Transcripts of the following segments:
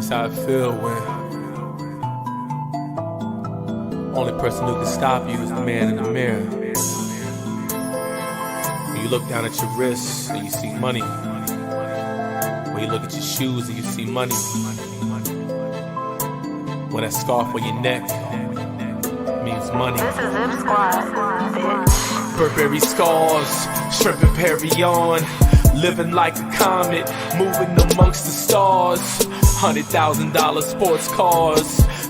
That's how I feel when only person who can stop you is the man in the mirror. When you look down at your wrists and you see money. When you look at your shoes and you see money. When that scarf on your neck means money. This is Zip Squad, bitch. Burberry scars, shrimp and Perry on. Living like a comet, moving amongst the stars. $100,000 sports cars,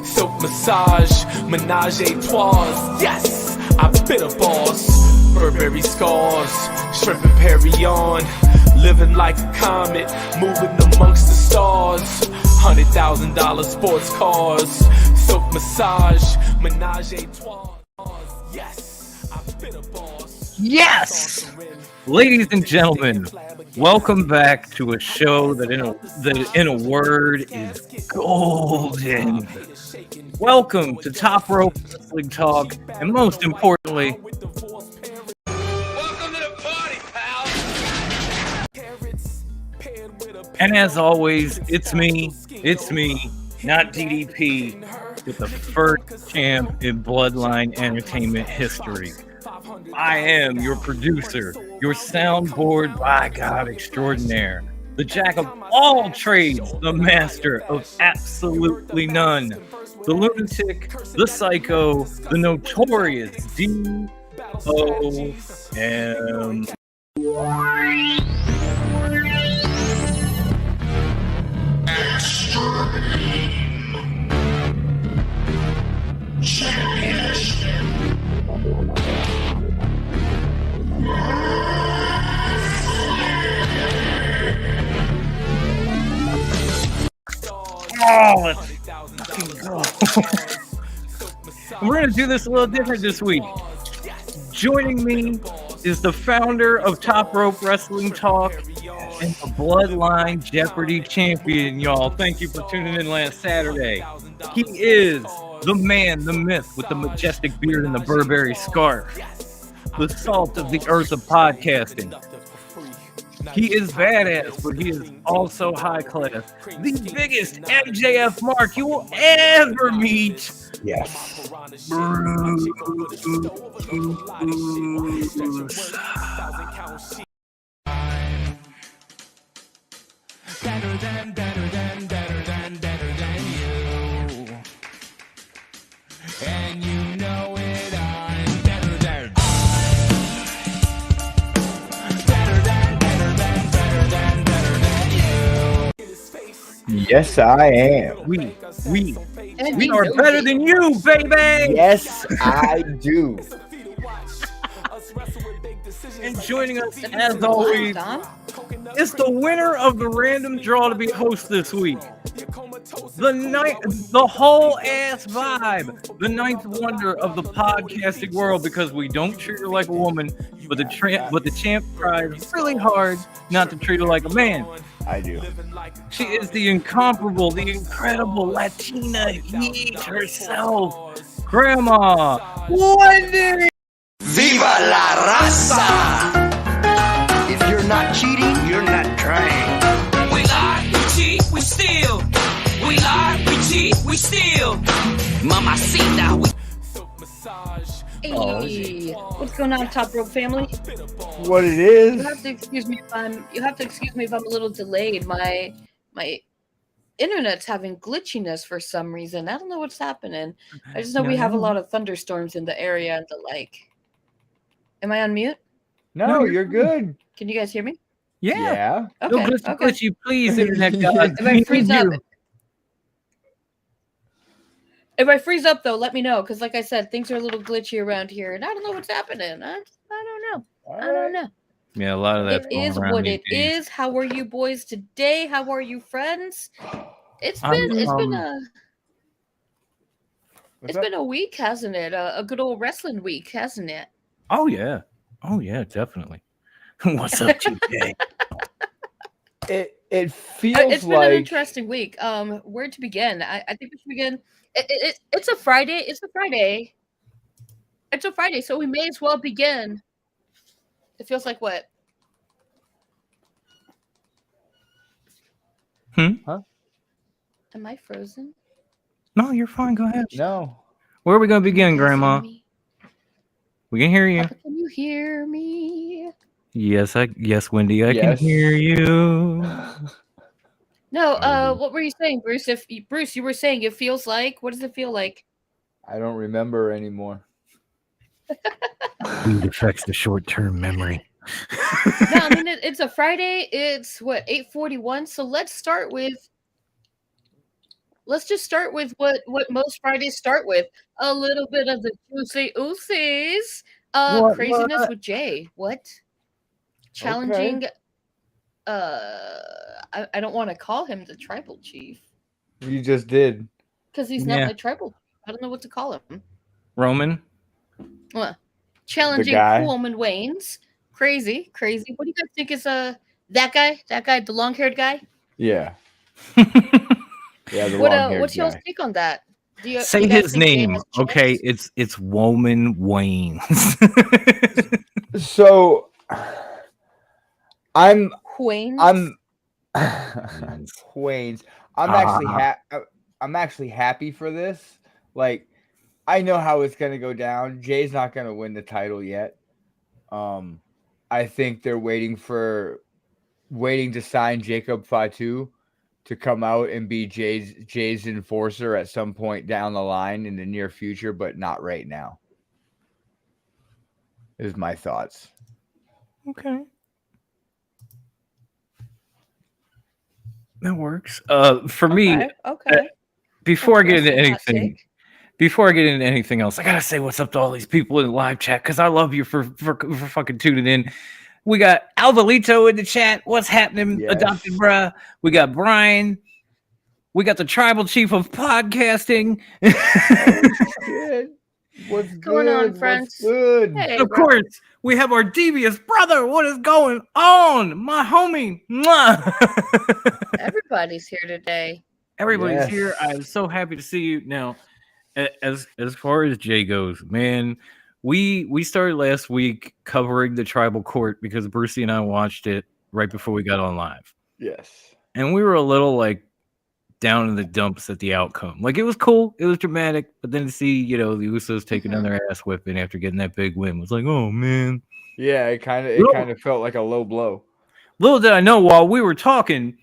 silk massage, menage a trois. Yes, I've been a boss. Burberry scars, shrimp and Perry on. Living like a comet, moving amongst the stars. $100,000 sports cars, silk massage, menage a trois. Yes, I've been a boss. Yes! Ladies and gentlemen, welcome back to a show that in a word is golden. Welcome to Top Rope Wrestling Talk, and most importantly, Welcome to the party, pal! and as always, it's me, not DDP, with the first champ in Bloodline Entertainment history. I am your producer, your soundboard by God extraordinaire, the jack of all trades, the master of absolutely none, the lunatic, the psycho, the notorious D-O-M. Oh, let's fucking go. We're going to do this a little different this week. Joining me is the founder of Top Rope Wrestling Talk and the Bloodline Jeopardy champion, y'all. Thank you for tuning in last Saturday. He is the man, the myth, with the majestic beard and the Burberry scarf. The salt of the earth of podcasting. He is badass, but he is also high class. The biggest MJF mark you will ever meet. Yes. Bruce. Better than you. And you know it, I'm better than. Yes, I am. We are better than you, baby. Yes, I do. And joining us, as always, is the winner of the random draw to be host this week. The whole ass vibe, the ninth wonder of the podcasting world, because we don't treat her like a woman, but the champ tries really hard not to treat her like a man. I do. She is the incomparable, the incredible Latina heat herself, Grandma Wendy. Viva la raza! If you're not cheating, you're not trying. We lie, we cheat, we steal. We lie, we cheat, we steal. Mamacita, we. Hey, what's going on, Top Rope family? What it is? You have to excuse me if I'm a little delayed. My internet's having glitchiness for some reason. I don't know what's happening. I just know we have a lot of thunderstorms in the area and the like. Am I on mute? No, you're good. Can you guys hear me? Yeah. Okay. No glitchy, please, internet god. If I freeze up, though, let me know. Because, like I said, things are a little glitchy around here, and I don't know what's happening. I don't know. Yeah, a lot of that. It is what it is. How are you boys today? How are you, friends? It's been a week, hasn't it? A good old wrestling week, hasn't it? Oh yeah, definitely. What's up, TJ? It feels It's been an interesting week. Where to begin? I think we should begin. It's a Friday. It's a Friday, so we may as well begin. It feels like what? Huh? Am I frozen? No, you're fine. Go ahead. No. Where are we going to Can you begin, guys hear Grandma? me? We can hear you. Papa, can you hear me? Yes, Wendy, I can Yes. hear you. No, what were you saying, Bruce? Bruce, you were saying it feels like. What does it feel like? I don't remember anymore. Weed affects the short-term memory. No, I mean it's a Friday. It's what 8:41. So let's just start with what most Fridays start with. A little bit of the juicy oosies. Craziness What? with Jay. What? Okay. Challenging. I don't want to call him the tribal chief You just did. because he's not my tribal. I don't know what to call him. Roman? Challenging guy. Roman Waynes. Crazy. What do you guys think is that guy? That guy, the long-haired guy? Yeah. Yeah, the long-haired What's y'all's guy. take on that? Say do you guys his think Jay name, has okay? chance? It's Woman Wayne. So I'm Waynes? Wayne's. I'm actually happy for this. Like, I know how it's gonna go down. Jay's not gonna win the title yet. I think they're waiting to sign Jacob Fatu to come out and be Jay's enforcer at some point down the line in the near future, but not right now. Is my thoughts. Okay. That works. For me, Okay. before I get into Interesting hot anything else, I gotta say what's up to all these people in the live chat because I love you for fucking tuning in. We got Alvalito in the chat. What's happening, Yes. Adopted Bruh? We got Brian. We got the tribal chief of podcasting. Shit. What's going on, good? friends? What's good? Hey, Of course, we have our devious brother. What is going on, my homie? Mwah! everybody's here today. Everybody's Yes. here. I'm so happy to see you. Now, as far as Jay goes, man, we started last week covering the tribal court because Brucey and I watched it right before we got on live, Yes. and we were a little like down in the dumps at the outcome. Like, it was cool, it was dramatic, but then to see the Usos taking another ass whipping after getting that big win was like, oh man. Yeah, it kind of felt like a low blow. Little did I know, while we were talking,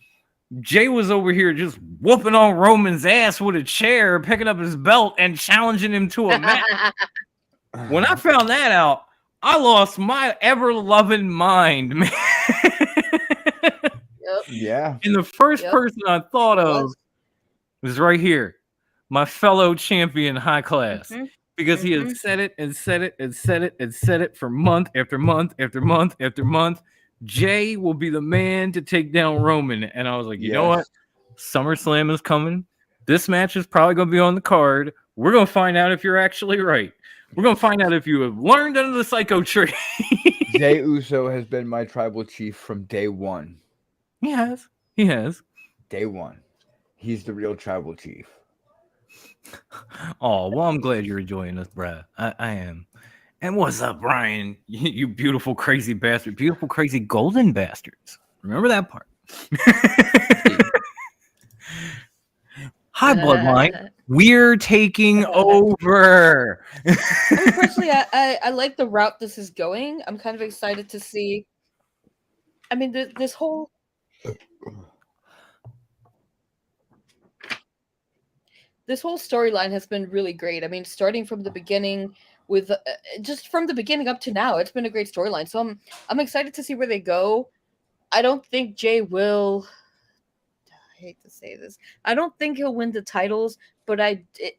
Jay was over here just whooping on Roman's ass with a chair, picking up his belt and challenging him to a match. When I found that out, I lost my ever-loving mind, man. Yeah. And the first person I thought of was right here, my fellow champion, High Class, because he has said it and said it and said it and said it for month after month after month after month. Jay will be the man to take down Roman. And I was like, you know what? SummerSlam is coming. This match is probably going to be on the card. We're going to find out if you're actually right. We're going to find out if you have learned under the psycho tree. Jay Uso has been my tribal chief from day one. He has. Day one. He's the real tribal chief. Oh, well, I'm glad you're enjoying this, bruh. I am. And what's up, Brian? You beautiful, crazy bastard. Beautiful, crazy, golden bastards. Remember that part. Hi, Bloodline. We're taking over. Personally, I like the route this is going. I'm kind of excited to see. I mean, this whole storyline has been really great. I mean, starting from the beginning with just from the beginning up to now, it's been a great storyline. So I'm excited to see where they go. I don't think Jay will. I hate to say this. I don't think he'll win the titles, but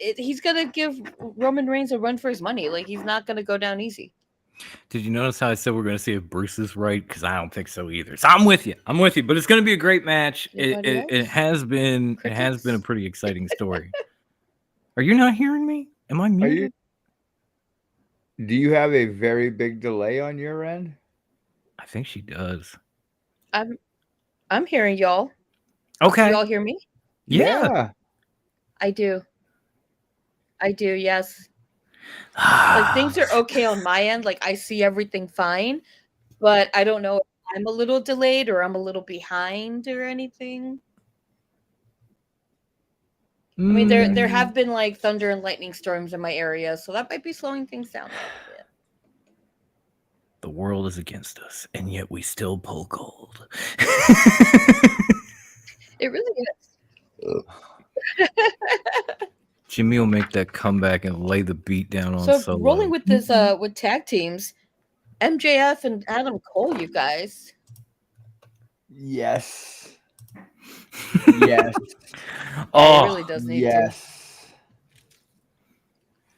he's gonna give Roman Reigns a run for his money. Like, he's not gonna go down easy. Did you notice how I said we're going to see if Bruce is right? Because I don't think so either. So I'm with you. But it's going to be a great match. It has been. It has been a pretty exciting story. Are you not hearing me? Am I muted? Do you have a very big delay on your end? I think she does. I'm hearing y'all. Okay. Do y'all hear me? Yeah. I do. Yes. Like, things are okay on my end. Like, I see everything fine, but I don't know if I'm a little delayed or I'm a little behind or anything. I mean, there have been like thunder and lightning storms in my area, so that might be slowing things down a little bit. The world is against us, and yet we still pull gold. It really is. Jimmy will make that comeback and lay the beat down on So Solo. rolling with this with tag teams, MJF and Adam Cole, you guys. Yes. Yes. Oh, It really does need to. Yes.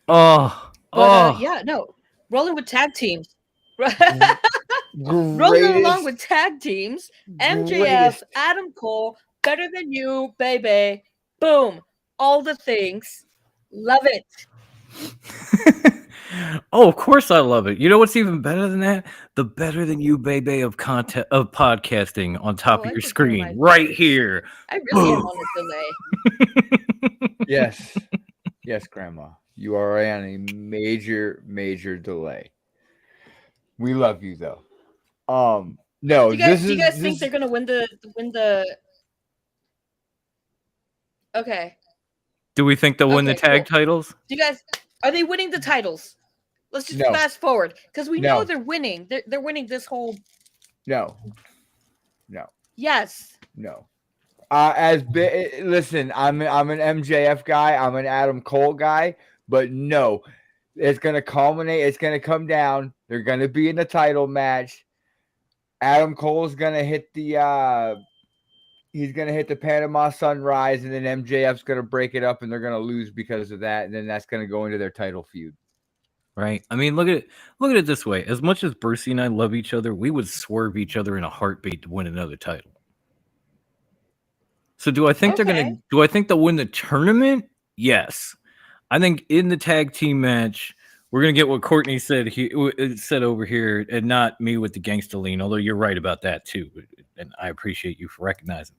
oh, But yeah, no. Rolling with tag teams. Rolling along with tag teams, MJF, greatest. Adam Cole, better than you, baby. Boom. All the things. Love it. Oh, of course I love it. You know what's even better than that? The better than you, baby, of content of podcasting on top Oh, of I your can screen, feel my right voice. here. I really am on a delay. Yes. Yes, Grandma. You are on a major, major delay. We love you though. No, Do you guys, this do you is guys think they're gonna win the? Okay. Do we think they'll win the Okay, tag cool. titles? Do you guys are they winning the titles? Let's just No. fast forward because we No. know they're winning. They're winning this whole. no. Yes. No. Listen, I'm an MJF guy. I'm an Adam Cole guy, but no, it's gonna culminate. It's gonna come down. They're gonna be in the title match. Adam Cole's gonna hit the he's gonna hit the Panama Sunrise, and then MJF's gonna break it up, and they're gonna lose because of that, and then that's gonna go into their title feud. Right. I mean, look at it this way. As much as Brucey and I love each other, we would swerve each other in a heartbeat to win another title. So do I think they're gonna? Okay. Do I think they'll win the tournament? Yes. I think in the tag team match, we're gonna get what Courtney said said over here, and not me with the gangsta lean. Although you're right about that too, and I appreciate you for recognizing.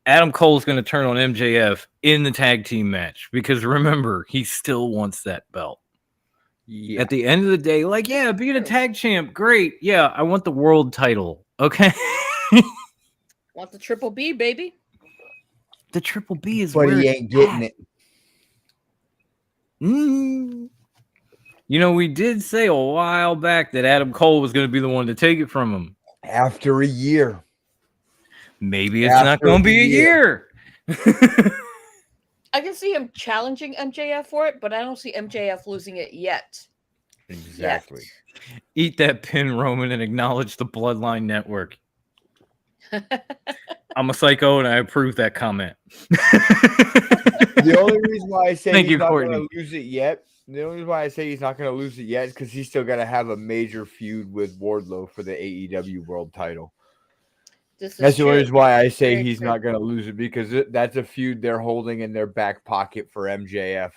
Adam Cole's gonna turn on MJF in the tag team match because remember, he still wants that belt. Yeah. At the end of the day, like, yeah, being a tag champ, great. Yeah, I want the world title. Okay. Want the triple B, baby? The triple B is But where he it's ain't getting at. it. You know, we did say a while back that Adam Cole was going to be the one to take it from him. After a year. Maybe it's not going to be a year. I can see him challenging MJF for it, but I don't see MJF losing it yet. Exactly. Eat that pin, Roman, and acknowledge the Bloodline Network. I'm a psycho, and I approve that comment. The only reason why I say Thank he's you, not Courtney. going to lose it yet, the only reason why I say he's not going to lose it yet is because he's still going to have a major feud with Wardlow for the AEW World Title. That's the only reason why I say Very he's true. not going to lose it, because that's a feud they're holding in their back pocket for MJF.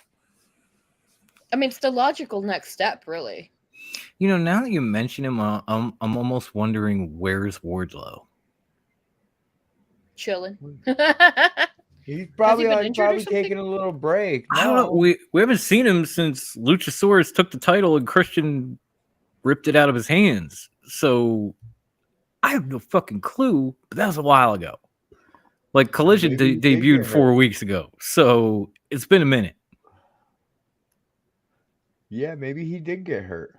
I mean, it's the logical next step, really. You know, now that you mention him, I'm almost wondering where's Wardlow. Chilling. He's probably been injured or probably something? taking a little break. I don't know. We haven't seen him since Luchasaurus took the title and Christian ripped it out of his hands. So I have no fucking clue, but that was a while ago. Like Collision Maybe he did debuted get 4 hurt. weeks ago. So it's been a minute. Yeah, maybe he did get hurt.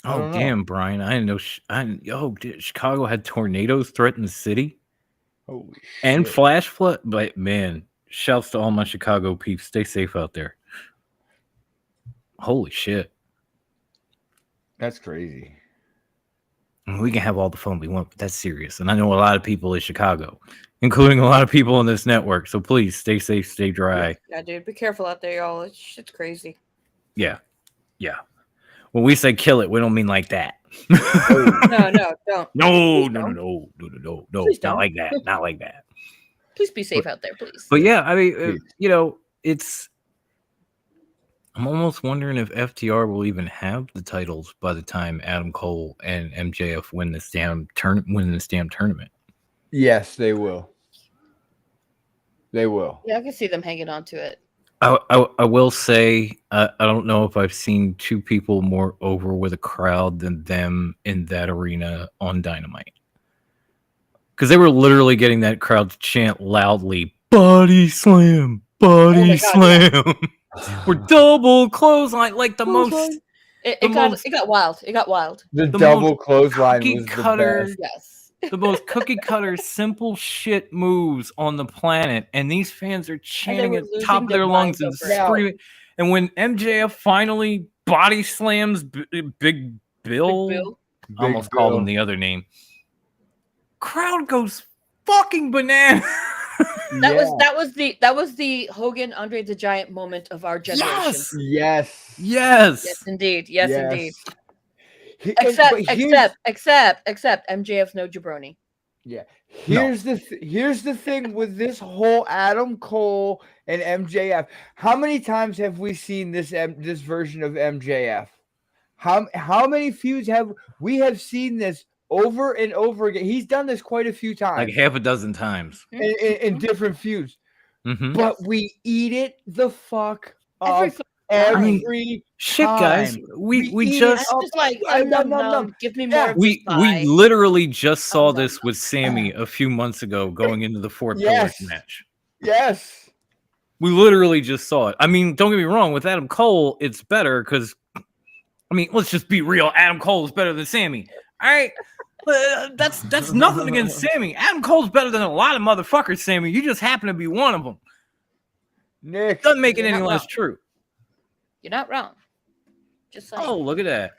I Oh, don't know. damn, Brian. I didn't know. Chicago had tornadoes threaten the city Holy and shit. flash flood. But man, shouts to all my Chicago peeps. Stay safe out there. Holy shit. That's crazy. We can have all the fun we want, but that's serious. And I know a lot of people in Chicago, including a lot of people on this network. So please stay safe, stay dry. Yeah, dude, be careful out there, y'all. It's shit's crazy. Yeah. When we say kill it, we don't mean like that. No, don't. No. Please Not don't. like that. Not like that. Please be safe out there, please. But yeah, I mean, Please. you know, I'm almost wondering if FTR will even have the titles by the time Adam Cole and MJF win this damn tournament. Yes, they will. They will. Yeah, I can see them hanging on to it. I will say I don't know if I've seen two people more over with a crowd than them in that arena on Dynamite, because they were literally getting that crowd to chant loudly "Body Slam, body Oh my God, slam. We're double clothesline, like the most. It got wild. It got wild. The The double most clothesline cookie was the cutter. best. Yes. The most cookie cutter, simple shit moves on the planet, and these fans are chanting were at the losing top of their their lungs minds and over it. screaming. And when MJF finally body slams Big Bill, Bill. I almost Big called him Bill. the other name. Crowd goes fucking bananas. That was the Hogan Andre the Giant moment of our generation. Yes. Yes. Yes, indeed. Yes, indeed. But Except MJF's no jabroni. Yeah. Here's the thing with this whole Adam Cole and MJF. How many times have we seen this version of MJF? How many feuds have we seen this over and over again? He's done this quite a few times. Like half a dozen times. In different feuds. Mm-hmm. But we eat it the fuck up every shit, time. guys. We just like give me more. Of we literally just saw this with Sammy a few months ago going into the Fort Pillars match. Yes. We literally just saw it. I mean, don't get me wrong, with Adam Cole, it's better because I mean, let's just be real. Adam Cole is better than Sammy. All right. That's nothing against Sammy. Adam Cole's better than a lot of motherfuckers, Sammy. You just happen to be one of them. Nick. Doesn't make it any less true. You're not wrong. Just saying. Oh, look at that.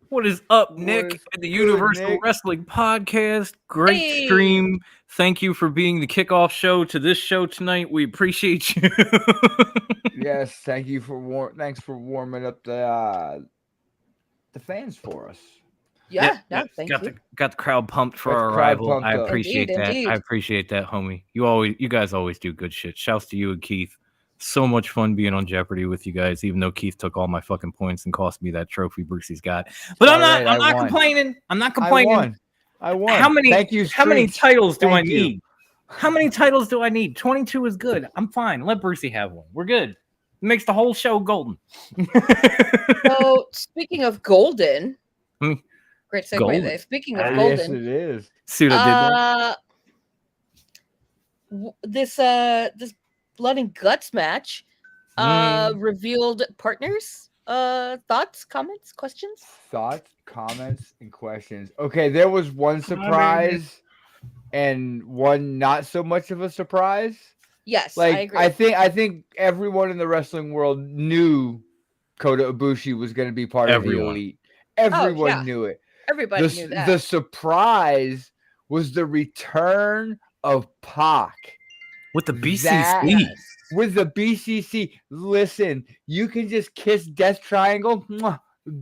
What is up, Nick, at the Universal Wrestling Podcast? Great stream. Thank you for being the kickoff show to this show tonight. We appreciate you. Yes, thank you thanks for warming up the fans for us. Yeah, thank you. Got the crowd pumped for our arrival. I appreciate that. Indeed. I appreciate that, homie. You guys always do good shit. Shouts to you and Keith. So much fun being on Jeopardy with you guys, even though Keith took all my fucking points and cost me that trophy Brucey's got. But I'm not complaining. I'm not complaining. I won. How many titles do I need? You. How many titles do I need? 22 is good. I'm fine. Let Brucey have one. We're good. It makes the whole show golden. So speaking of golden, great segue golden. there. Speaking of golden, yes, it is. See what I did there? This Blood and Guts match revealed partners. Thoughts, comments, questions? Thoughts, comments, and questions. Okay, there was one surprise and one not so much of a surprise. Yes, like I agree. I think everyone in the wrestling world knew Kota Ibushi was going to be part of the Elite. Everyone knew it. Everybody knew that. The surprise was the return of Pac. With the BCC. With the BCC. Listen, you can just kiss Death Triangle.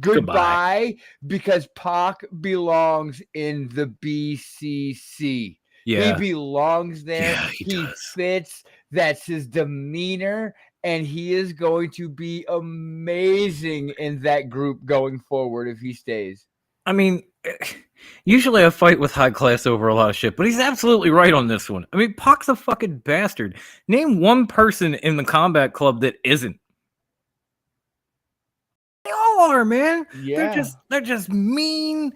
Goodbye. Because Pac belongs in the BCC. Yeah. He belongs there. Yeah, he fits. That's his demeanor. And he is going to be amazing in that group going forward if he stays. I mean, usually I fight with high class over a lot of shit, but he's absolutely right on this one. I mean, Pac's a fucking bastard. Name one person in the Combat Club that isn't. They all are, man. Yeah. They're just mean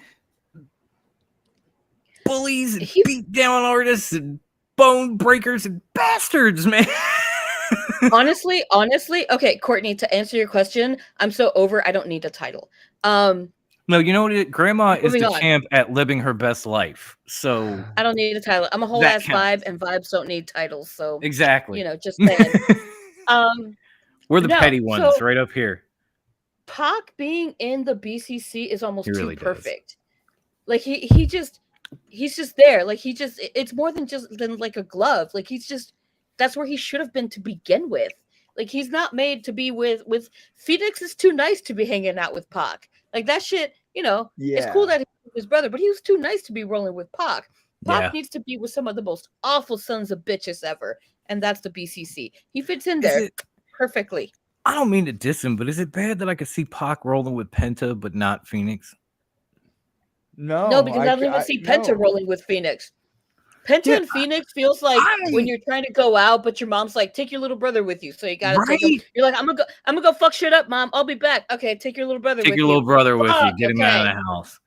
bullies and beat down artists and bone breakers and bastards, man. honestly, okay, Courtney, to answer your question, I'm so over I don't need a title. No, you know what? Grandma is the champ at living her best life. So I don't need a title. I'm a whole ass vibe, and vibes don't need titles. So exactly, just saying. We're the petty ones right up here. Pac being in the BCC is almost too perfect. Like he's just there. Like it's more than like a glove. Like that's where he should have been to begin with. Like he's not made to be with Phoenix. Is too nice to be hanging out with Pac. Like that shit, it's cool that he's with his brother, but he was too nice to be rolling with Pac. Pac needs to be with some of the most awful sons of bitches ever, and that's the BCC. He fits in there perfectly. I don't mean to diss him, but is it bad that I could see Pac rolling with Penta, but not Phoenix? No, because I don't even see Penta rolling with Phoenix. Penta and Phoenix feels like when you're trying to go out, but your mom's like, take your little brother with you. So you gotta take him. You're like, I'm gonna go fuck shit up, Mom. I'll be back. Okay, take your little brother with you. Take your little brother with you. Get him out of the house.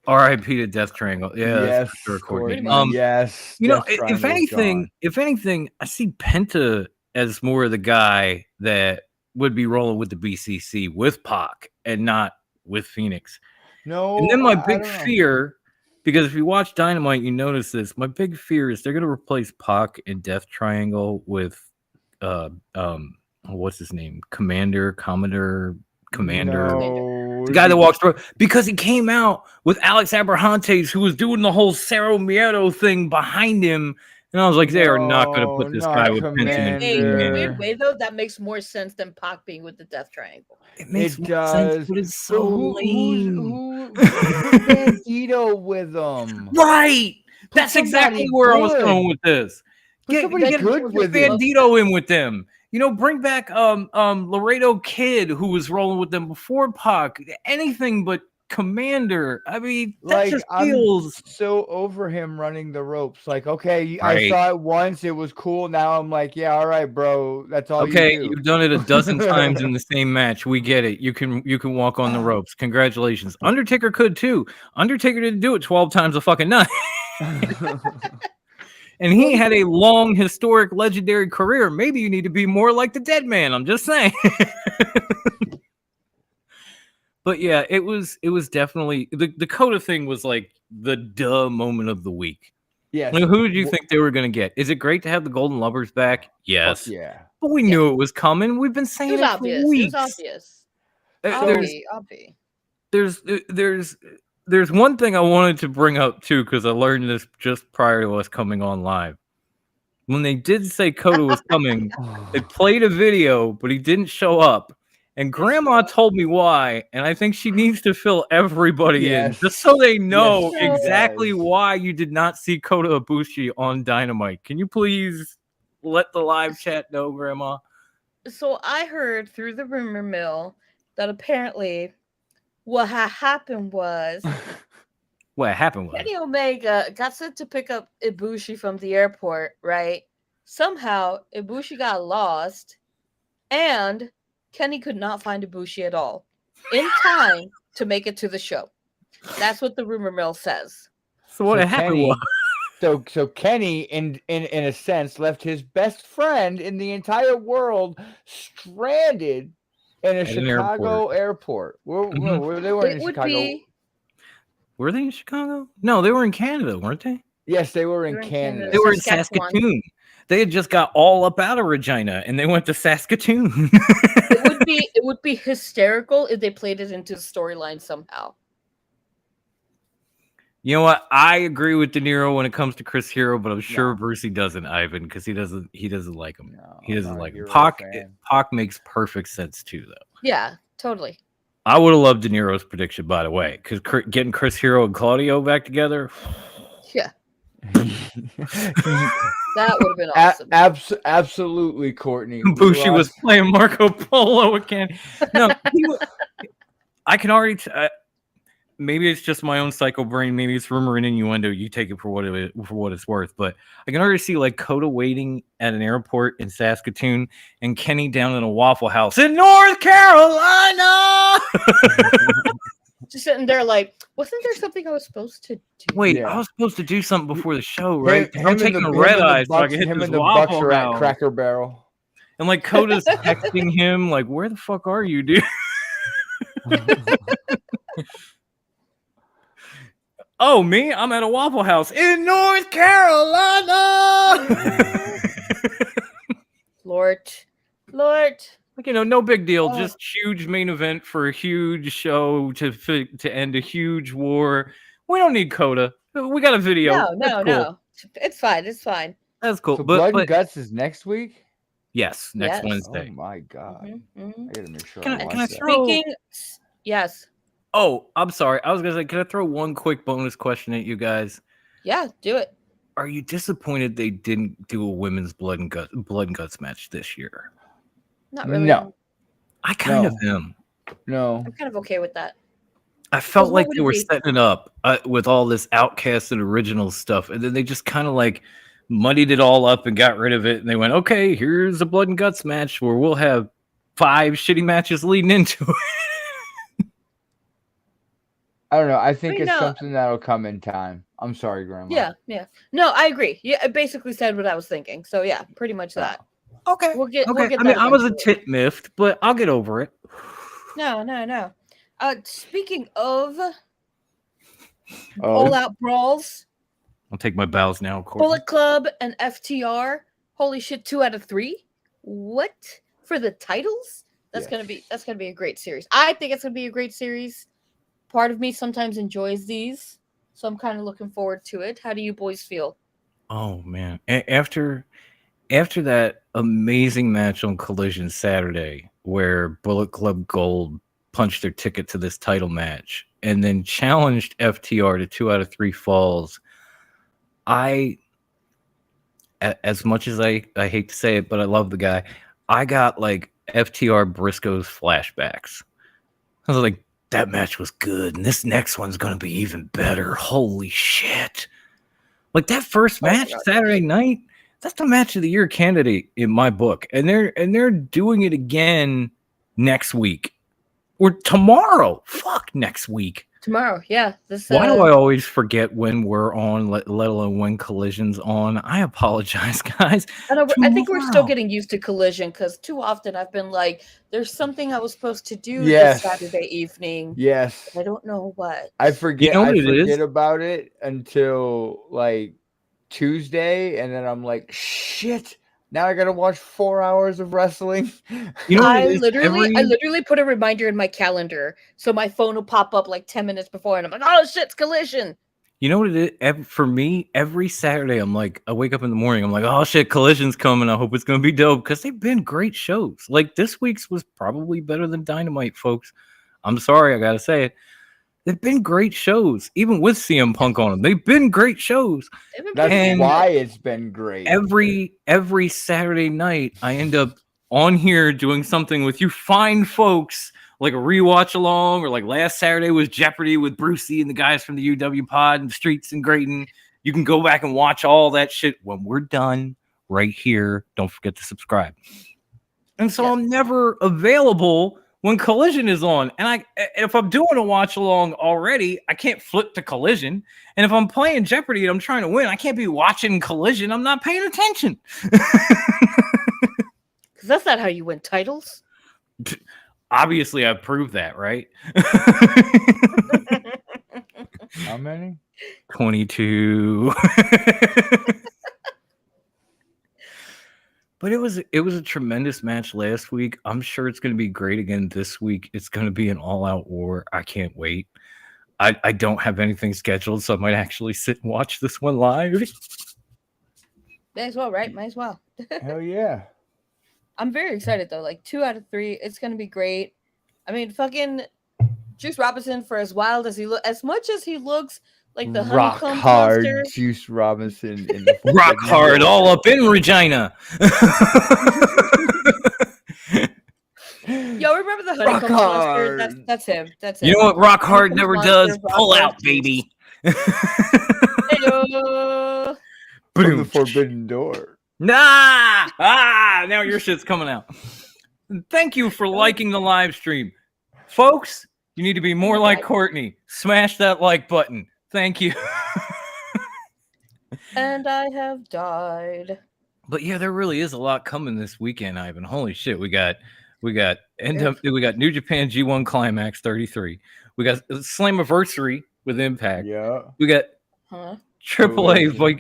R.I.P. to Death Triangle. Yeah, yes, that's recording. Yes. If anything, I see Penta as more of the guy that would be rolling with the BCC with Pac and not with Phoenix. No, And then my I big don't know. fear, because if you watch Dynamite, you notice this. My big fear is they're going to replace Pac in Death Triangle with, what's his name? Commander, No, the guy that walks through, because he came out with Alex Abrahantes, who was doing the whole Cerro Miedo thing behind him. And I was like, they are not going to put this guy with Penta. Hey, in a weird way though, that makes more sense than Pac being with the Death Triangle. It makes It more does, sense, but it's so lame. Who's Bandito with them? Right. That's somebody exactly where I was good. going with this. Put somebody good with it. Bandito in with them. You know, bring back Laredo Kid, who was rolling with them before Pac. Anything but Commander. I mean, that Like, just I'm feels so over him running the ropes. Like, okay, I Right. saw it once, it was cool. Now I'm like, yeah, all right, bro, that's all okay. you do. You've done it a dozen times in the same match. We get it. You can walk on the ropes. Congratulations. Undertaker could too. Undertaker didn't do it 12 times a fucking night. And he had a long, historic, legendary career. Maybe you need to be more like the Dead Man. I'm just saying. But yeah, it was definitely the Coda thing was like the duh moment of the week. Yes. Like, who did you think they were going to get? Is it great to have the Golden Lovers back? Yes. Fuck yeah. But we knew it was coming. We've been saying It was it obvious. for weeks. It was obvious. There's one thing I wanted to bring up too, because I learned this just prior to us coming on live. When they did say Coda was coming, they played a video, but he didn't show up. And Grandma told me why, and I think she needs to fill everybody in, just so they know exactly why you did not see Kota Ibushi on Dynamite. Can you please let the live chat know, Grandma? So I heard through the rumor mill that apparently what had happened was What happened was Kenny Omega got sent to pick up Ibushi from the airport, right? Somehow Ibushi got lost, and Kenny could not find Ibushi at all in time to make it to the show. That's what the rumor mill says. So what happened was so Kenny, in a sense, left his best friend in the entire world stranded in a Chicago airport. Were they weren't in Chicago? Were they in Chicago? No, they were in Canada, weren't they? Yes, they were in Canada. They were in Saskatoon. They had just got all up out of Regina, and they went to Saskatoon. It would be hysterical if they played it into the storyline somehow. You know what? I agree with De Niro when it comes to Chris Hero, but I'm sure Brucey doesn't, Ivan, because he doesn't like him. No, he doesn't like him. Pac makes perfect sense too, though. Yeah, totally. I would have loved De Niro's prediction, by the way, because getting Chris Hero and Claudio back together. Yeah. That would have been awesome. Absolutely, Courtney. Bushi was playing Marco Polo again. No, I can already. Maybe it's just my own psycho brain. Maybe it's rumor and innuendo. You take it for what it's worth. But I can already see like Kota waiting at an airport in Saskatoon and Kenny down in a Waffle House in North Carolina. Just sitting there like, wasn't there something I was supposed to do? Wait, I was supposed to do something before the show, right? I'm taking a red eye so I can hit this Waffle House. At Cracker Barrel. And like Kota's texting him, like, where the fuck are you, dude? Oh, me? I'm at a Waffle House in North Carolina. Lord. Like, you know, no big deal. Just huge main event for a huge show to end a huge war. We don't need Kota. We got a video. No. It's fine. That's cool. So Blood and Guts is next week? Yes, next Wednesday. Oh my god. I gotta make sure. Can I throw... Yes. Oh, I'm sorry. I was gonna say, can I throw one quick bonus question at you guys? Yeah, do it. Are you disappointed they didn't do a women's blood and guts match this year? Not really. No. I kind of am. No. I'm kind of okay with that. I felt like they were setting it up with all this Outcast and original stuff, and then they just kind of like muddied it all up and got rid of it, and they went, okay, here's a blood and guts match where we'll have 5 shitty matches leading into it. I don't know. I think it's something that'll come in time. I'm sorry, Grandma. Yeah. No, I agree. Yeah, I basically said what I was thinking. So yeah, pretty much that. Okay. We'll get I that mean, I was a eventually. tit miffed, but I'll get over it. No. Speaking of Oh, all-out brawls, I'll take my bows now, Courtney. Bullet Club and FTR. Holy shit, 2 out of 3. What for the titles? That's Yes. gonna be a great series. I think it's gonna be a great series. Part of me sometimes enjoys these, so I'm kind of looking forward to it. How do you boys feel? Oh man! After that amazing match on Collision Saturday, where Bullet Club Gold punched their ticket to this title match and then challenged FTR to 2 out of 3 falls, as much as I hate to say it, but I love the guy. I got like FTR Briscoe's flashbacks. I was like, that match was good, and this next one's gonna be even better. Holy shit! Like that first match Saturday night, that's the match of the year candidate in my book, and they're doing it again next week or tomorrow. Fuck, next week. Tomorrow, yeah. Why do I always forget when we're on, let alone when Collision's on? I apologize, guys. I think we're still Tomorrow. getting used to Collision because too often I've been like, there's something I was supposed to do Yes. this Saturday evening. yes. I don't know what. I forget. You know I what it is? forget about it until like Tuesday, and then I'm like, shit. Now I gotta watch 4 hours of wrestling. You know what I it is? literally put a reminder in my calendar so my phone will pop up like 10 minutes before, and I'm like, oh shit, it's Collision. You know what it is? For me, every Saturday, I'm like, I wake up in the morning, I'm like, oh shit, Collision's coming. I hope it's gonna be dope because they've been great shows. Like this week's was probably better than Dynamite, folks. I'm sorry, I gotta say it. They've been great shows, even with CM Punk on them. They've been great shows. That's And why it's been great. Every Saturday night, I end up on here doing something with you fine folks, like a rewatch along, or like last Saturday was Jeopardy with Brucey and the guys from the UW Pod and Streets and Grayton. You can go back and watch all that shit when we're done right here. Don't forget to subscribe. And so I'm never available when Collision is on. And if I'm doing a watch along already, I can't flip to Collision. And if I'm playing Jeopardy and I'm trying to win, I can't be watching Collision. I'm not paying attention. Because that's not how you win titles. Obviously, I've proved that, right? How many? 22. But it was a tremendous match last week. I'm sure it's going to be great again this week. It's going to be an all-out war. I can't wait. I don't have anything scheduled, so I might actually sit and watch this one live. Might as well, right? Might as well. Hell yeah. I'm very excited though. Like 2 out of 3, it's gonna be great. I mean, fucking Juice Robinson, for as wild as as much as he looks like the Rock honeycomb hard monster. Juice Robinson in the Rock hard, all up in Regina. Yo, remember the honeycomb monster? That's him. That's him. You know what Rock hard never does? Rock Pull hard out, Juice. baby. Heyo. from the Forbidden Door. Nah! Now your shit's coming out. Thank you for liking the live stream. Folks, you need to be more like Courtney. Smash that like button. Thank you. And I have died. But yeah, there really is a lot coming this weekend, Ivan. Holy shit. We got New Japan G1 Climax 33. We got Slammiversary with Impact. Yeah. We got AAA Cool.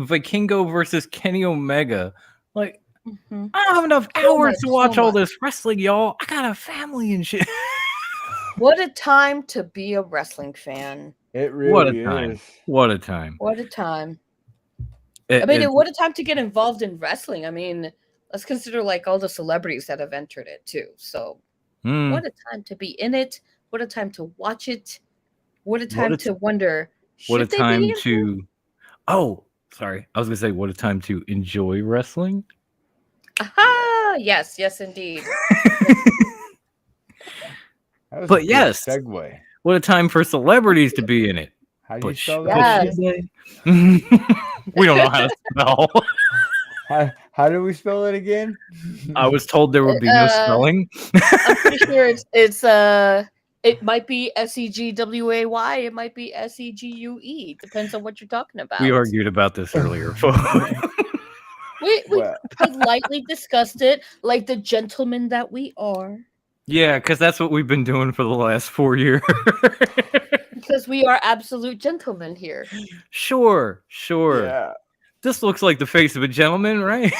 Vikingo versus Kenny Omega. Like, Mm-hmm. I don't have enough hours to watch all this wrestling, y'all. I got a family and shit. What a time to be a wrestling fan. It really What a time. is. What a time. What a time. What a time to get involved in wrestling. I mean, let's consider like all the celebrities that have entered it too. So what a time to be in it. What a time to watch it. What a time to wonder. What a should they time be in to it? Oh, sorry. I was gonna say what a time to enjoy wrestling. Aha! Yes, indeed. That was a But good yes. segue. What a time for celebrities to be in it. How do you But spell but that? Yes. should they? We don't know how to spell. How do we spell it again? I was told there would be no spelling. I'm pretty sure it might be SEGWAY, it might be SEGUE. Depends on what you're talking about. We argued about this earlier. We Well, politely discussed it like the gentlemen that we are. Yeah, because that's what we've been doing for the last 4 years. Because we are absolute gentlemen here. Sure. yeah. This looks like the face of a gentleman, right?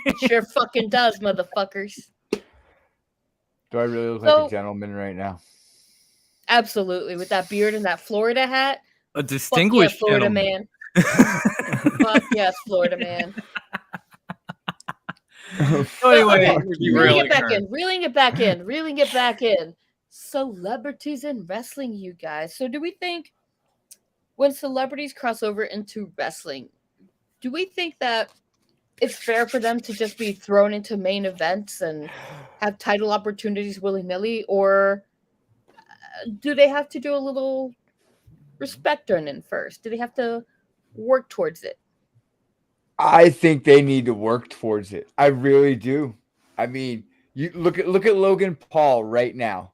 It sure fucking does, motherfuckers. Do I really look like a gentleman right now? Absolutely. With that beard and that Florida hat. A distinguished Fuck yeah, Florida gentleman. man. Fuck yes, Florida man. So anyway, Okay, you reeling it back in. Celebrities in wrestling, you guys. So do we think when celebrities cross over into wrestling, do we think that it's fair for them to just be thrown into main events and have title opportunities willy-nilly, or do they have to do a little respect earning first? Do they have to work towards it? I think they need to work towards it. I really do. I mean, you look at Logan Paul right now.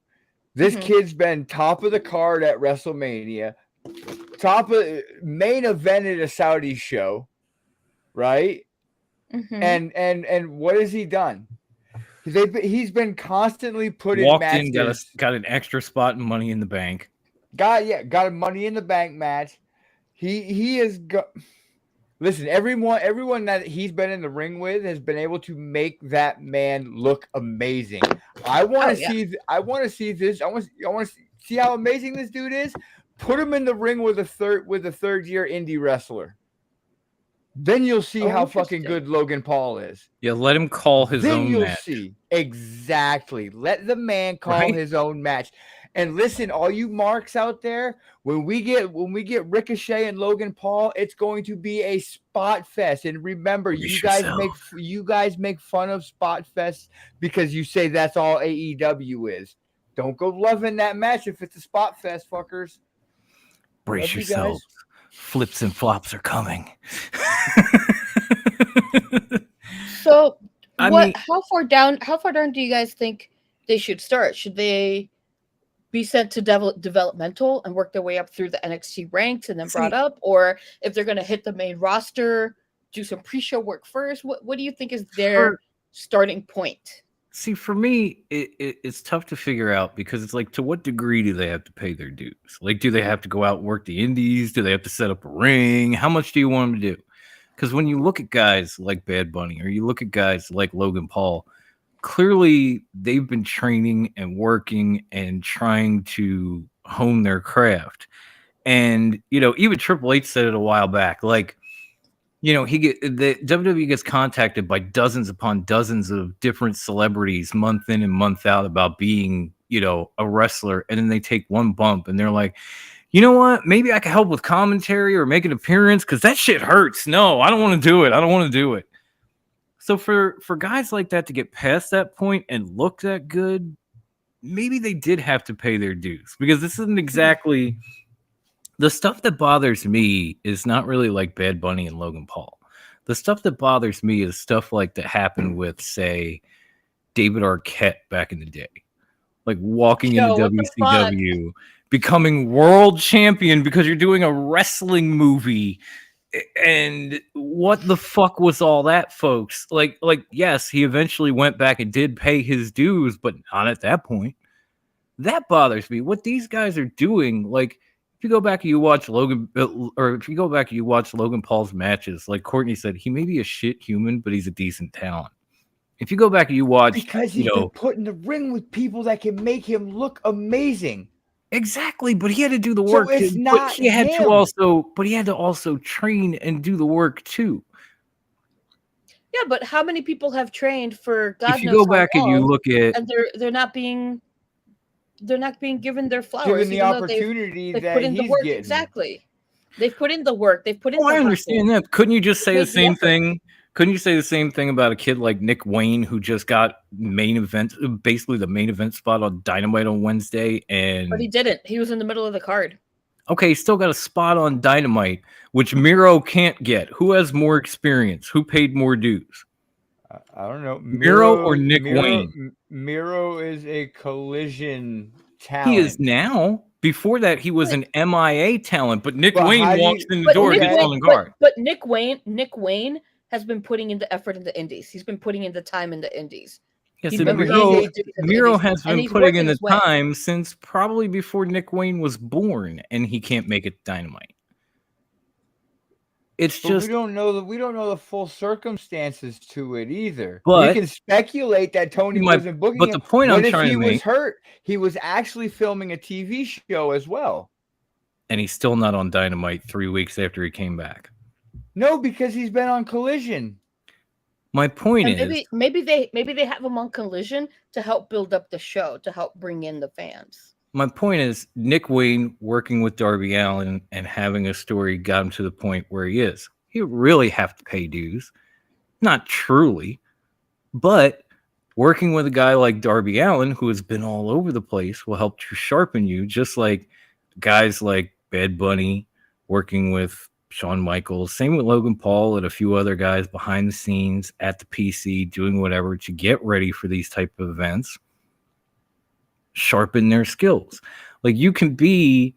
This kid's been top of the card at WrestleMania, top of main event at a Saudi show, right? And what has he done? He's been constantly put in matches. Got an extra spot in Money in the Bank. Got a Money in the Bank match. He has got. Listen, everyone that he's been in the ring with has been able to make that man look amazing. I want to see. I want to see this. I want to see how amazing this dude is. Put him in the ring with a third year indie wrestler. Then you'll see how fucking good Logan Paul is. Yeah, let him call his own match. Then you'll see. Exactly. Let the man call his own match. And listen, all you marks out there, when we get Ricochet and Logan Paul, it's going to be a spot fest. And remember, you guys make fun of spot fest because you say that's all AEW is. Don't go loving that match if it's a spot fest, fuckers. Brace yourselves. Flips and flops are coming. So, how far down do you guys think they should start? Should they be sent to developmental and work their way up through the NXT ranks and then brought up? Or if they're going to hit the main roster, do some pre-show work first? What do you think is their starting point? See, for me, it's tough to figure out because it's like, to what degree do they have to pay their dues? Like, do they have to go out and work the indies? Do they have to set up a ring? How much do you want them to do? Because when you look at guys like Bad Bunny or you look at guys like Logan Paul, clearly they've been training and working and trying to hone their craft. And, even Triple H said it a while back, like, the WWE gets contacted by dozens upon dozens of different celebrities month in and month out about being, a wrestler. And then they take one bump and they're like, you know what? Maybe I can help with commentary or make an appearance because that shit hurts. No, I don't want to do it. So for guys like that to get past that point and look that good, maybe they did have to pay their dues, because this isn't exactly the stuff that bothers me is not really like Bad Bunny and Logan Paul. The stuff that bothers me is stuff like that happened with, say, David Arquette back in the day, like walking into WCW, becoming world champion because you're doing a wrestling movie. And what the fuck was all that, folks? Like, yes, he eventually went back and did pay his dues, but not at that point. That bothers me. What these guys are doing, like, if you go back and you watch Logan Paul's matches, like Courtney said, he may be a shit human, but he's a decent talent. If you go back and you watch, because he's been put in the ring with people that can make him look amazing. Exactly, but he had to do the work. So it's not he had to also train and do the work too. Yeah, but how many people have trained for God knows how long? If you go back and you look at, and they're not being given their flowers, given the opportunity they've that put in he's the work. getting. Exactly, they've put in the work. They've put in. I understand that. Couldn't you just say the same thing? Couldn't you say the same thing about a kid like Nick Wayne, who just got basically the main event spot on Dynamite on Wednesday? But he didn't. He was in the middle of the card. Okay, he still got a spot on Dynamite, which Miro can't get. Who has more experience? Who paid more dues? I don't know. Miro or Nick Wayne? Miro is a Collision talent. He is now. Before that, he was an MIA talent, but Nick Wayne walks in the door and gets on the guard. But Nick Wayne has been putting in the effort in the indies. He's been putting in the time in the indies. Yes, He's and been Remember, bringing he- his dudes to the Miro indies, has and been he's putting in working the his way. time since probably before Nick Wayne was born, and he can't make it Dynamite. It's But just, we don't know the full circumstances to it either. We But- can speculate that Tony My- wasn't booking but him. the point What I'm if trying he to was make, hurt? He was actually filming a TV show as well. and he's still not on Dynamite 3 weeks after he came back. No, because he's been on Collision. My point And is, maybe they have him on Collision to help build up the show, to help bring in the fans. Nick Wayne working with Darby Allin and having a story got him to the point where he is. He really have to pay dues, not truly, but working with a guy like Darby Allin, who has been all over the place, will help to sharpen you, just like guys like Bad Bunny working with Shawn Michaels. Same with Logan Paul and a few other guys behind the scenes at the PC doing whatever to get ready for these type of events. Sharpen their skills. Like you can be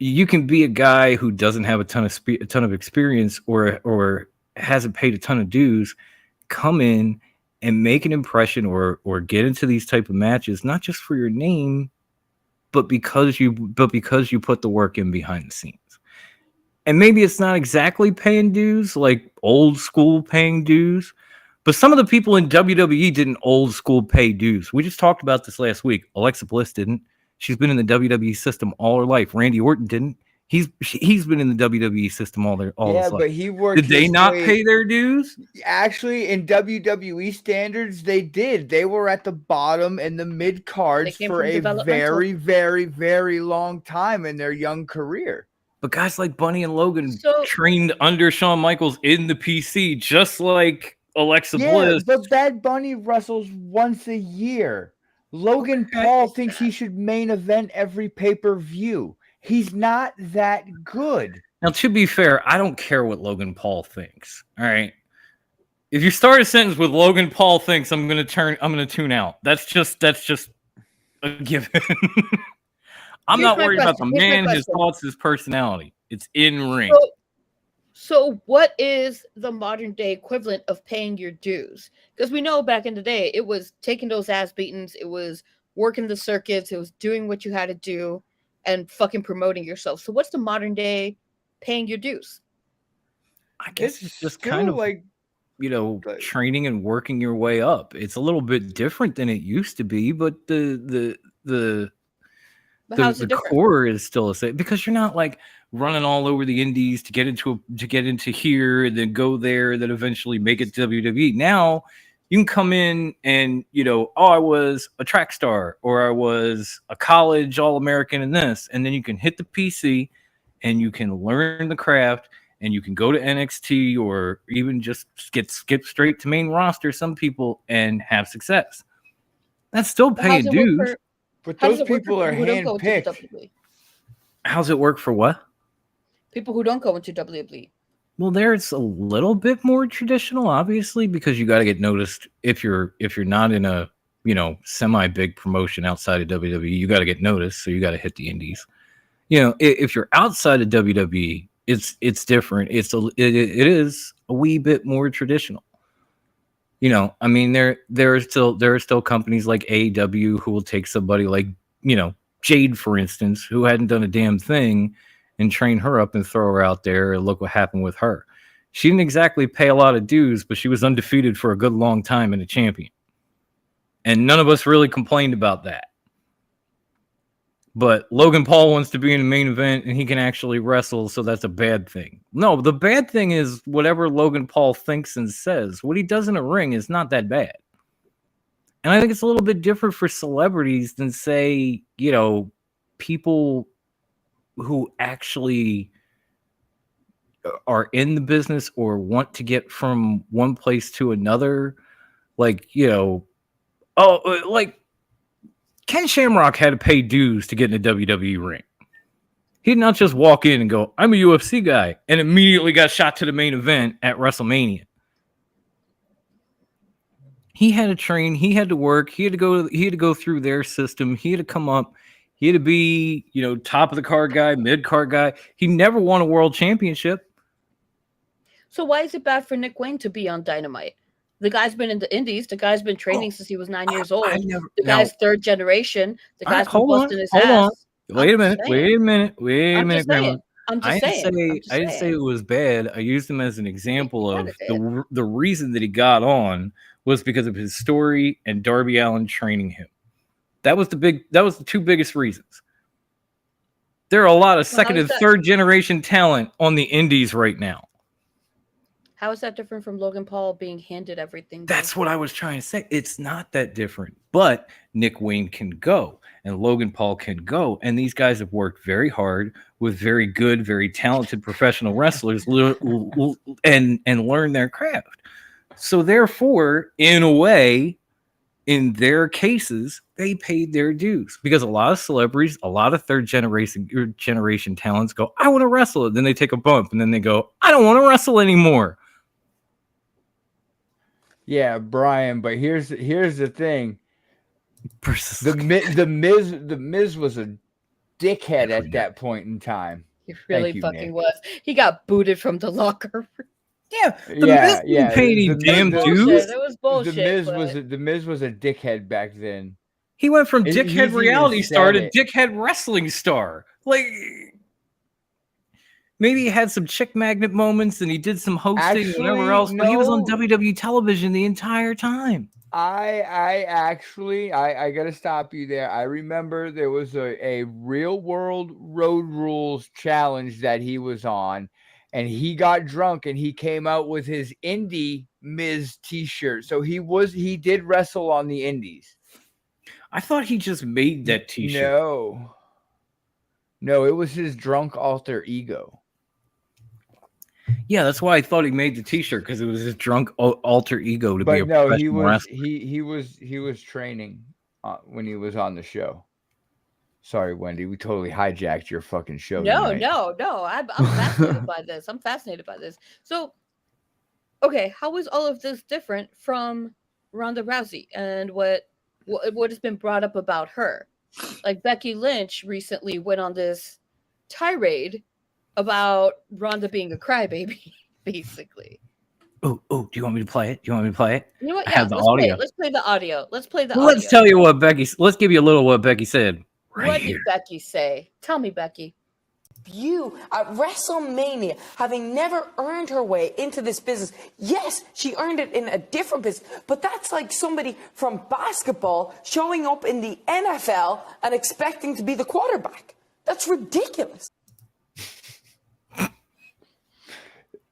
a guy who doesn't have a ton of experience or hasn't paid a ton of dues, come in and make an impression or get into these type of matches, not just for your name, but because you put the work in behind the scenes. And maybe it's not exactly paying dues, like old school paying dues, but some of the people in WWE didn't old school pay dues. We just talked about this last week. Alexa Bliss didn't. She's been in the WWE system all her life. Randy Orton didn't. He's been in the WWE system all his life. But he worked. Did they his not way- pay their dues? Actually, in WWE standards, they did. They were at the bottom and the mid cards They came for from a developmental. very, very, very long time in their young career. But guys like Bunny and Logan So- trained under Shawn Michaels in the PC, just like Alexa Yeah, Bliss. but Bad Bunny wrestles once a year. Logan Okay. Paul thinks he should main event every pay-per-view. He's not that good. Now, to be fair, I don't care what Logan Paul thinks. All right. If you start a sentence with Logan Paul thinks, I'm gonna tune out. That's just a given. I'm Here's not my worried about the question. Here's my man, his question. thoughts, his personality. It's in ring. So what is the modern day equivalent of paying your dues? Because we know back in the day, it was taking those ass beatings, it was working the circuits, it was doing what you had to do, and fucking promoting yourself. So what's the modern day paying your dues? I guess it's just still kind of like training and working your way up. It's a little bit different than it used to be, but the But how's the it different? core is still the same because you're not like running all over the indies to get into here and then go there, then eventually make it to WWE. Now you can come in and I was a track star or I was a college All-American in this, and then you can hit the PC and you can learn the craft and you can go to NXT or even just get skipped straight to main roster, some people, and have success. That's still But how's paying it work dues. for- But how does those it work for people are who don't go into handpicked. WWE? How's it work for what? People who don't go into WWE. Well, there's a little bit more traditional, obviously, because you got to get noticed if you're not in a semi big promotion outside of WWE. You got to get noticed, so you got to hit the indies. If you're outside of WWE, it's different. It is a wee bit more traditional. I mean, there are still companies like AEW who will take somebody like Jade, for instance, who hadn't done a damn thing, and train her up and throw her out there. And look what happened with her. She didn't exactly pay a lot of dues, but she was undefeated for a good long time and a champion. And none of us really complained about that. But Logan Paul wants to be in the main event and he can actually wrestle, so that's a bad thing. No, the bad thing is whatever Logan Paul thinks and says. What he does in a ring is not that bad. And I think it's a little bit different for celebrities than, say, people who actually are in the business or want to get from one place to another. Like Ken Shamrock had to pay dues to get in the WWE ring. He did not just walk in and go, I'm a UFC guy, and immediately got shot to the main event at WrestleMania. He had to train, he had to work, he had to go through their system, he had to come up, he had to be, top of the card guy, mid card guy. He never won a world championship. So why is it bad for Nick Wayne to be on Dynamite? The guy's been in the Indies. The guy's been training since he was 9 years old. The guy's third generation. The guy's been busting his ass. Wait a minute, Grandma. I'm just saying. I didn't say it was bad. I used him as an example of the reason that he got on was because of his story and Darby Allin training him. That was the two biggest reasons. There are a lot of second and third generation talent on the Indies right now. How is that different from Logan Paul being handed everything? That's what I was trying to say. It's not that different, but Nick Wayne can go and Logan Paul can go. And these guys have worked very hard with very good, very talented professional wrestlers and learn their craft. So therefore, in a way, in their cases, they paid their dues because a lot of celebrities, a lot of third generation talents go, I want to wrestle it. Then they take a bump and then they go, I don't want to wrestle anymore. Yeah, Brian, but here's the thing. The Miz was a dickhead at that point in time. He really was. He got booted from the locker room. Yeah, Miz didn't pay any damn dues. It was bullshit. The Miz was a dickhead back then. He went from dickhead reality star to dickhead wrestling star. Like, maybe he had some chick magnet moments and he did some hosting and whatever else, but he was on WWE television the entire time. I gotta stop you there. I remember there was a real world Road Rules challenge that he was on, and he got drunk and he came out with his indie Miz t-shirt. So he did wrestle on the indies. I thought he just made that t-shirt. No, it was his drunk alter ego. Yeah, that's why I thought he made the t-shirt, because it was his drunk alter ego to be a professional wrestler. He was training when he was on the show. Sorry, Wendy, we totally hijacked your fucking show. No. I'm fascinated by this. I'm fascinated by this. So, okay, how is all of this different from Rhonda Rousey and what has been brought up about her? Like, Becky Lynch recently went on this tirade about Rhonda being a crybaby, basically. Oh, do you want me to play it? You know what? I have the audio. Let's play the audio. Let's tell you what let's give you a little what Becky said. What did Becky say? Tell me, Becky. You at WrestleMania, having never earned her way into this business. Yes, she earned it in a different business, but that's like somebody from basketball showing up in the NFL and expecting to be the quarterback. That's ridiculous.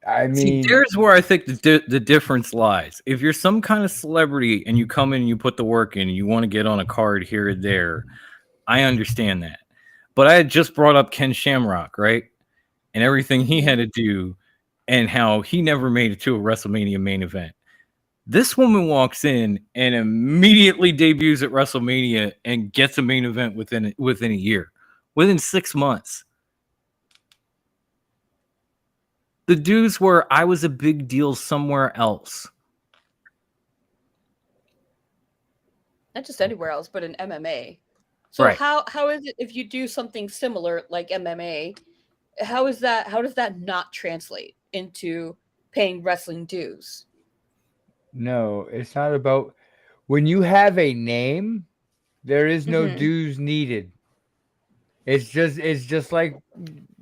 I mean, see, there's where I think the difference lies. If you're some kind of celebrity and you come in and you put the work in and you want to get on a card here or there, I understand that. But I had just brought up Ken Shamrock, right? And everything he had to do and how he never made it to a WrestleMania main event. This woman walks in and immediately debuts at WrestleMania and gets a main event within a year, within 6 months. The dudes were, I was a big deal somewhere else. Not just anywhere else, but in MMA. So right. How is it if you do something similar like MMA? How does that not translate into paying wrestling dues? No, it's not about when you have a name, there is no dues needed. It's just like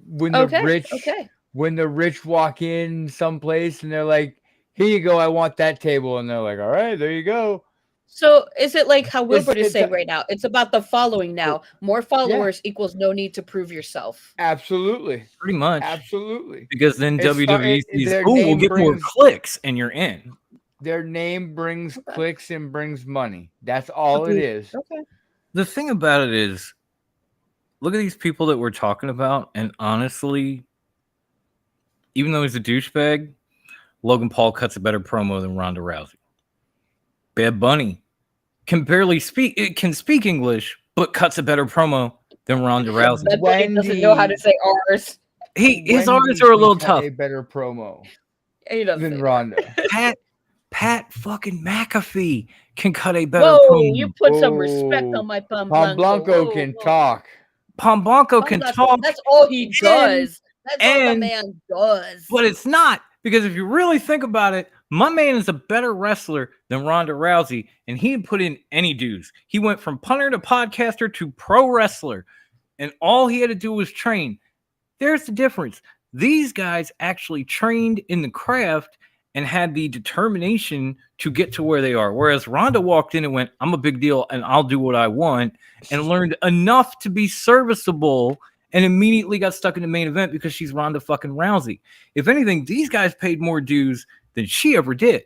when the rich walk in someplace and they're like, here you go, I want that table. And they're like, all right, there you go. So is it like how Wilbert is saying right now? It's about the following now. More followers equals no need to prove yourself. Absolutely. Pretty much. Absolutely. Because then WWE sees, we'll get more clicks and you're in. Their name brings clicks and brings money. That's all it is. Okay. The thing about it is, look at these people that we're talking about, and honestly, even though he's a douchebag, Logan Paul cuts a better promo than Rhonda Rousey. Bad Bunny can speak English, but cuts a better promo than Ronda Rousey. Bad Bunny doesn't know how to say R's. His R's are a little tough. A better promo than Ronda. Pat fucking McAfee can cut a better promo. You put some respect on my Pom Blanco. Pom Blanco can talk. Pom Blanco can talk. That's all he does. That's all the man does. But it's not, Because if you really think about it, my man is a better wrestler than Ronda Rousey, and he didn't put in any dues. He went from punter to podcaster to pro wrestler, and all he had to do was train. There's the difference. These guys actually trained in the craft and had the determination to get to where they are. Whereas Ronda walked in and went, I'm a big deal and I'll do what I want, and learned enough to be serviceable and immediately got stuck in the main event because she's Ronda fucking Rousey. If anything, these guys paid more dues than she ever did.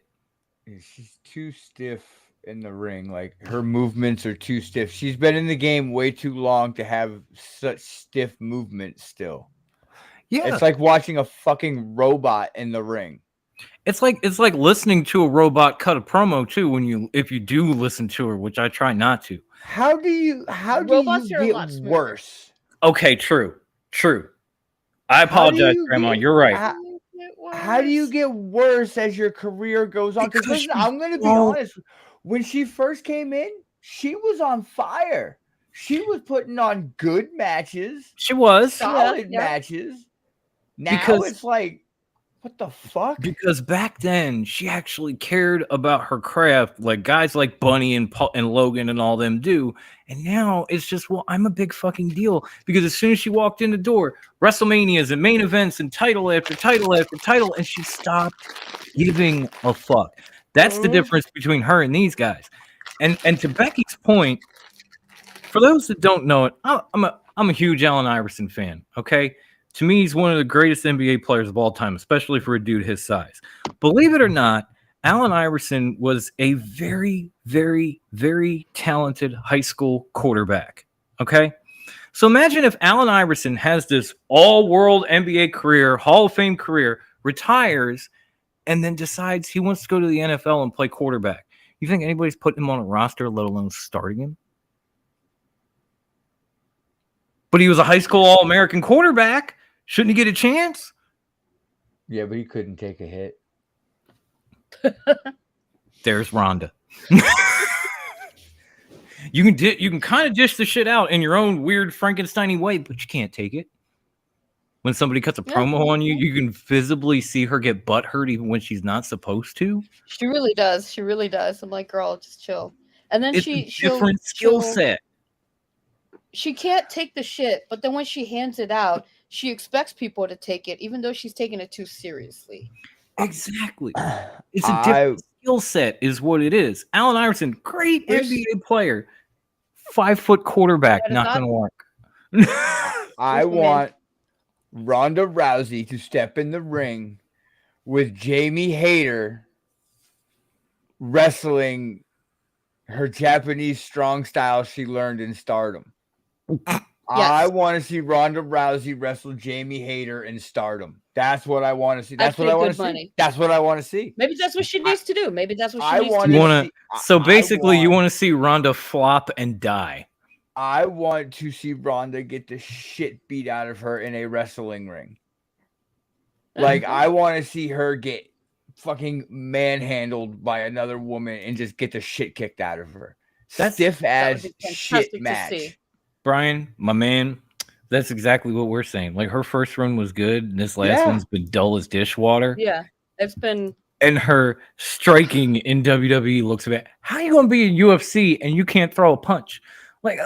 She's too stiff in the ring. Like, her movements are too stiff. She's been in the game way too long to have such stiff movements still. Yeah. It's like watching a fucking robot in the ring. It's like listening to a robot cut a promo too if you do listen to her, which I try not to. How do you Robots are a lot get smoother. worse? Okay, true. I apologize, Grandma. You're right. How do you get worse as your career goes on? Because listen, I'm going to be honest. When she first came in, she was on fire. She was putting on good matches. She was solid matches. Now it's like, what the fuck? Because back then she actually cared about her craft, like guys like Bunny and Logan and all them do. And now it's just, well, I'm a big fucking deal. Because as soon as she walked in the door, WrestleManias and main events and title after title after title, and she stopped giving a fuck. That's the difference between her and these guys. And to Becky's point, for those that don't know it, I'm a huge Allen Iverson fan. Okay. To me, he's one of the greatest NBA players of all time, especially for a dude his size. Believe it or not, Allen Iverson was a very, very, very talented high school quarterback. Okay? So imagine if Allen Iverson has this all-world NBA career, Hall of Fame career, retires, and then decides he wants to go to the NFL and play quarterback. You think anybody's putting him on a roster, let alone starting him? But he was a high school All-American quarterback. Shouldn't he get a chance? Yeah, but he couldn't take a hit. There's Rhonda. You can kind of dish the shit out in your own weird Frankenstein-y way, but you can't take it. When somebody cuts a promo on you, you can visibly see her get butthurt even when she's not supposed to. She really does. She really does. I'm like, girl, just chill. And then It's a different skill set. She can't take the shit, but then when she hands it out, she expects people to take it, even though she's taking it too seriously. Exactly. It's a different skill set is what it is. Allen Iverson, great NBA player. 5-foot quarterback, not going to work. I want Ronda Rousey to step in the ring with Jamie Hayter wrestling her Japanese strong style she learned in Stardom. Yes. I want to see Ronda Rousey wrestle Jamie Hayter in Stardom. That's what I want to see. That's what I want to see. That's what I want to see. Maybe that's what she needs to do. Maybe that's what she needs to do. So basically, you want to see Ronda flop and die. I want to see Ronda get the shit beat out of her in a wrestling ring. Like, I want to see her get fucking manhandled by another woman and just get the shit kicked out of her. That's stiff as shit match. Brian, my man, that's exactly what we're saying. Like, her first run was good, and this last one's been dull as dishwater. Yeah, it's been. And her striking in WWE looks bad. How are you going to be in UFC and you can't throw a punch? Like,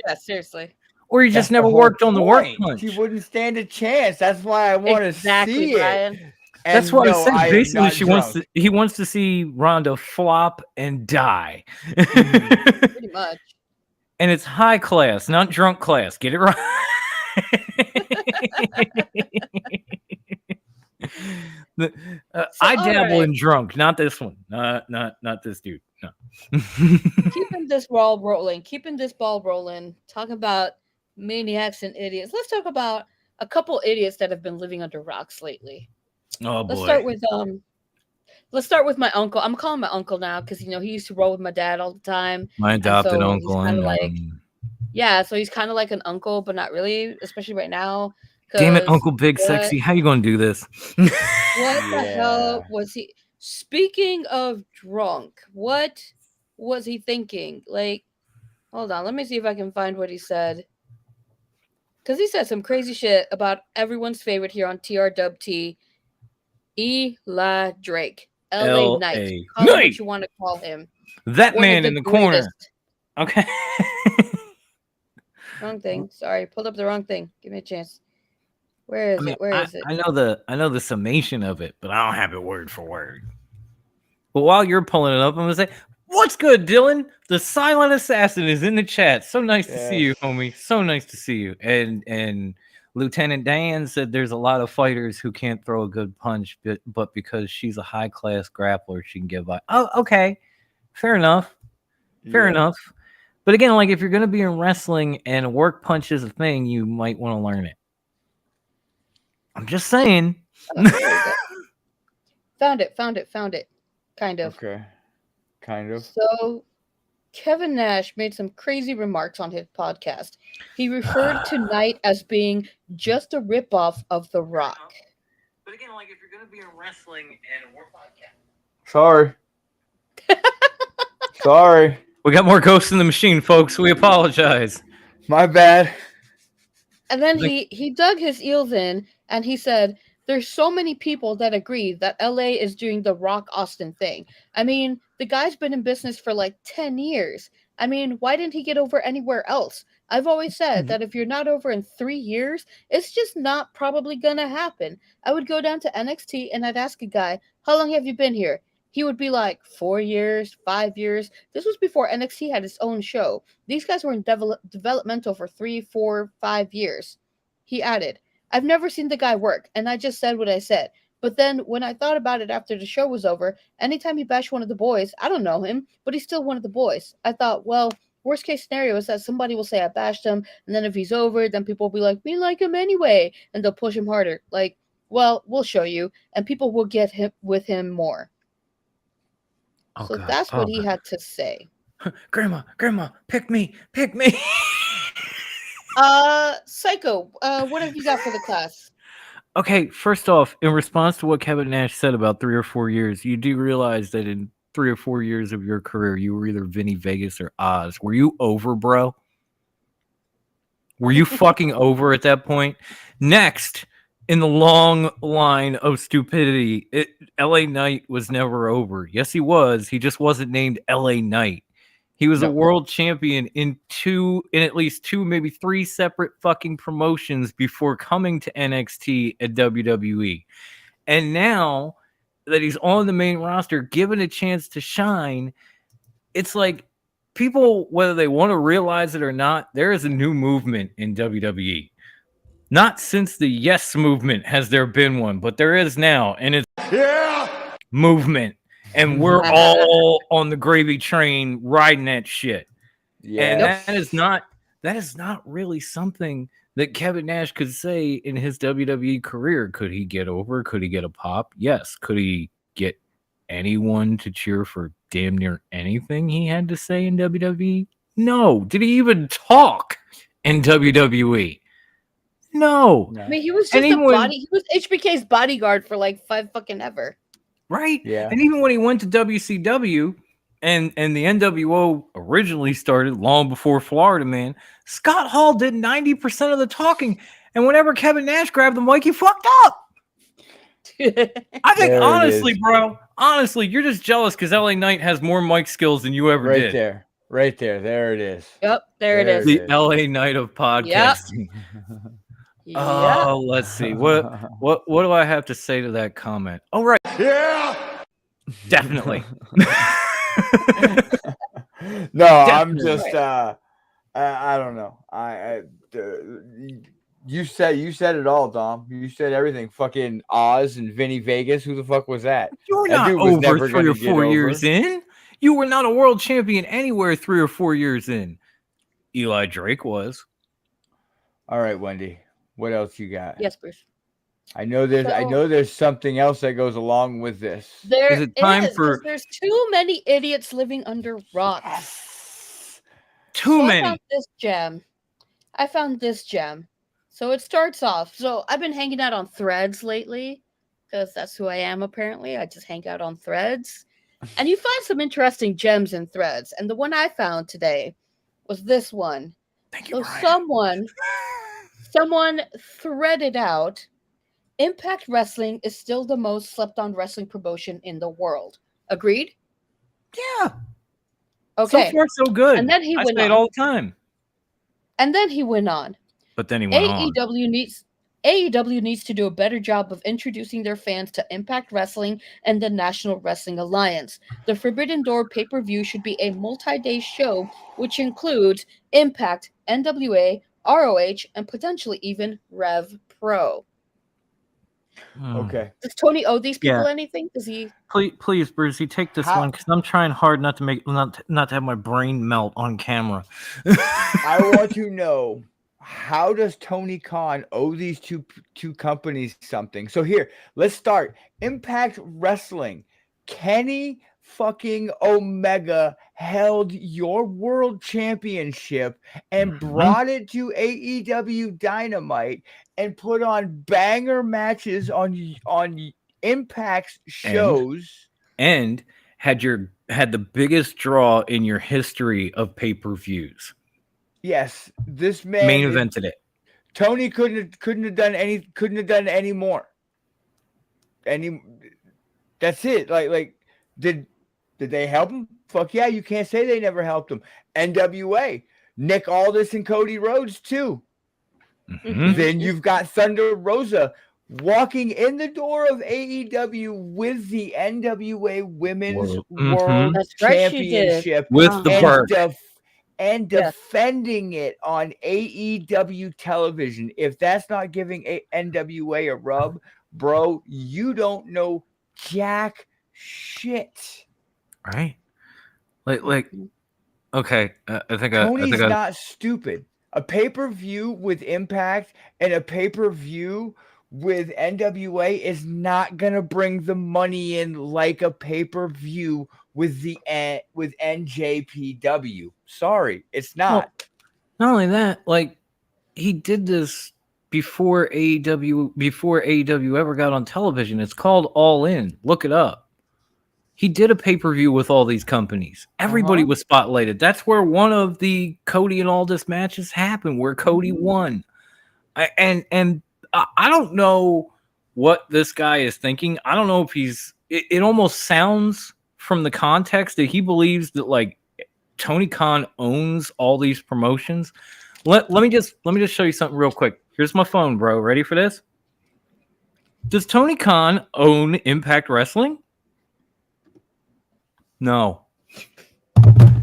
yeah, seriously. Or you just never worked on the work punch. She wouldn't stand a chance. That's why I want to see Brian. it. That's what I said. Basically, he wants to see Ronda flop and die. Pretty much. And it's high class, not drunk class. Get it right. I dabble in drunk, not this one. Not this dude. No. Keeping this ball rolling. Talking about maniacs and idiots. Let's talk about a couple idiots that have been living under rocks lately. Oh boy. Let's start with my uncle. I'm calling my uncle now because he used to roll with my dad all the time. My adopted uncle. So he's kind of like an uncle, but not really, especially right now. Damn it, Uncle Big Sexy. How you gonna do this? What the hell was he? Speaking of drunk, what was he thinking? Like, hold on, let me see if I can find what he said. Because he said some crazy shit about everyone's favorite here on TRWT. Eli Drake. LA L.A. Knight. Call him Knight. what you want to call him. That One of man in the corner. greatest. Okay. Wrong thing. Sorry, pulled up the wrong thing. Give me a chance. Where is it? Where is it? I know the summation of it, but I don't have it word for word. But while you're pulling it up, I'm gonna say, what's good, Dylan? The silent assassin is in the chat. So nice to see you, homie. So nice to see you. And Lieutenant Dan said there's a lot of fighters who can't throw a good punch, but because she's a high class grappler, she can get by. Oh, okay. Fair enough. Fair enough. But again, like if you're gonna be in wrestling and work punch is a thing, you might want to learn it. I'm just saying. Found it. Kind of. Okay. Kind of. So, Kevin Nash made some crazy remarks on his podcast. He referred to Knight as being just a ripoff of The Rock. But again, like if you're gonna be in wrestling and work podcast. Sorry. Sorry. We got more ghosts in the machine, folks. We apologize. My bad. And then he dug his heels in and he said, there's so many people that agree that LA is doing the Rock Austin thing. I mean, the guy's been in business for like 10 years. I mean, why didn't he get over anywhere else? I've always said that if you're not over in 3 years, it's just not probably going to happen. I would go down to NXT and I'd ask a guy, how long have you been here? He would be like 4 years, 5 years. This was before NXT had its own show. These guys were in developmental for 3, 4, 5 years. He added, I've never seen the guy work, and I just said what I said. But then when I thought about it after the show was over, anytime he bashed one of the boys, I don't know him, but he's still one of the boys. I thought, well, worst case scenario is that somebody will say I bashed him, and then if he's over, then people will be like, we like him anyway, and they'll push him harder. Like, well, we'll show you, and people will get him with him more. So that's what he had to say. Grandma, pick me. Psycho, what have you got for the class? Okay, first off, in response to what Kevin Nash said about 3 or 4 years, you do realize that in 3 or 4 years of your career, you were either Vinny Vegas or Oz. Were you over, bro? Were you fucking over at that point? Next, in the long line of stupidity, LA Knight was never over. Yes, he was. He just wasn't named LA Knight. He was a world champion in at least 2, maybe 3 separate fucking promotions before coming to NXT and WWE. And now that he's on the main roster, given a chance to shine, it's like people, whether they want to realize it or not, there is a new movement in WWE. Not since the Yes movement has there been one, but there is now, and it's movement. And we're all on the gravy train riding that shit. Yeah. And that is not really something that Kevin Nash could say in his WWE career. Could he get over? Could he get a pop? Yes. Could he get anyone to cheer for damn near anything he had to say in WWE? No. Did he even talk in WWE? No. I mean, he was just he was HBK's bodyguard for like 5 fucking ever. Right? Yeah. And even when he went to WCW and the NWO originally started long before Florida Man, Scott Hall did 90% of the talking. And whenever Kevin Nash grabbed the mic, he fucked up. I think, honestly, you're just jealous because LA Knight has more mic skills than you ever did. Right there. There it is. Yep, there it is. The LA Knight of podcasting. Yep. Oh, let's see. What do I have to say to that comment? Oh, right. Yeah. Definitely. No, I'm just I don't know. You said it all, Dom. You said everything. Fucking Oz and Vinny Vegas. Who the fuck was that? You were not over 3 or 4 years in. You were not a world champion anywhere 3 or 4 years in. Eli Drake was. All right, Wendy. What else you got? Yes, Bruce. I know there's something else that goes along with this. Is it time for? There's too many idiots living under rocks. Yes. Too many. I found this gem. So it starts off. So I've been hanging out on Threads lately because that's who I am. Apparently, I just hang out on Threads, and you find some interesting gems in Threads. And the one I found today was this one. Thank you, so Someone threaded out Impact Wrestling is still the most slept on wrestling promotion in the world. Agreed? Yeah. Okay. So far, so good. And then he I went say it on. all the time. And then he went on. But then he went on. AEW needs to do a better job of introducing their fans to Impact Wrestling and the National Wrestling Alliance. The Forbidden Door pay-per-view should be a multi-day show, which includes Impact, NWA, ROH, and potentially even Rev Pro. Okay. Does Tony owe these people Yeah. anything? Does he? Please, Bruce, you take this one because I'm trying hard not to have my brain melt on camera. I want to know, how does Tony Khan owe these two companies something? So here, let's start. Impact Wrestling. Kenny fucking Omega held your world championship and brought it to AEW Dynamite and put on banger matches on Impact's shows. And had the biggest draw in your history of pay-per-views. Yes, this man Main evented it. Tony couldn't have done any more. That's it. Like did they help him? Fuck yeah, you can't say they never helped him. NWA, Nick Aldis and Cody Rhodes too. Mm-hmm. Then you've got Thunder Rosa walking in the door of AEW with the NWA Women's World Championship with the Burke. And defending it on AEW television. If that's not giving NWA a rub, bro, you don't know jack shit. Right? Like, okay. I think Tony's not stupid. A pay-per-view with Impact and a pay-per-view with NWA is not gonna bring the money in like a pay-per-view with NJPW. Sorry, it's not. Well, not only that, like he did this before AEW ever got on television. It's called All In. Look it up. He did a pay-per-view with all these companies. Everybody was spotlighted. That's where one of the Cody and Aldis matches happened, where Cody won. And I don't know what this guy is thinking. I don't know if it almost sounds from the context that he believes that like Tony Khan owns all these promotions. Let me just show you something real quick. Here's my phone, bro. Ready for this? Does Tony Khan own Impact Wrestling? No.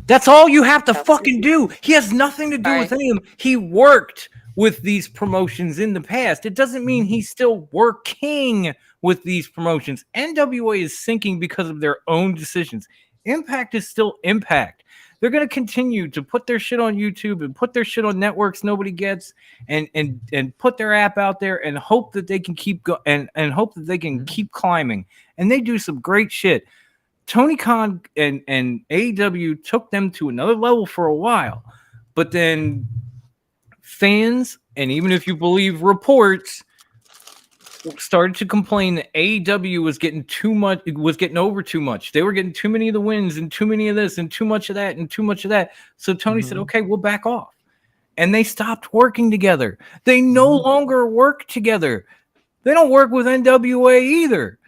That's all you have to fucking do. He has nothing to do with any of them. He worked with these promotions in the past. It doesn't mean he's still working with these promotions. NWA is sinking because of their own decisions. Impact is still Impact. They're going to continue to put their shit on YouTube and put their shit on networks nobody gets and put their app out there and hope that they can keep and hope that they can keep climbing. And they do some great shit. Tony Khan and AEW took them to another level for a while, but then fans, and even if you believe reports, started to complain that AEW was getting too much, was getting over too much. They were getting too many of the wins and too many of this and too much of that and too much of that. So Tony said, okay, we'll back off. And they stopped working together. They no longer work together. They don't work with NWA either.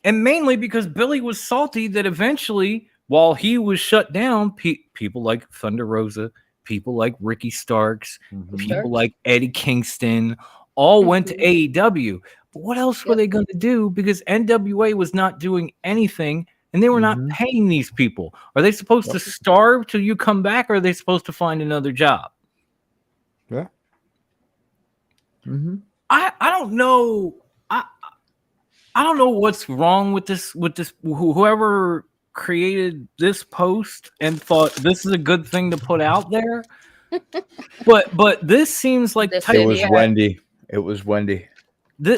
And mainly because Billy was salty that eventually, while he was shut down, people like Thunder Rosa, people like Ricky Starks, people like Eddie Kingston, all went to AEW. But what else were they going to do? Because NWA was not doing anything, and they were not paying these people. Are they supposed to starve till you come back, or are they supposed to find another job? Yeah. I don't know. I don't know what's wrong with this. Whoever created this post and thought this is a good thing to put out there, but this seems like This It was Wendy. It was Wendy.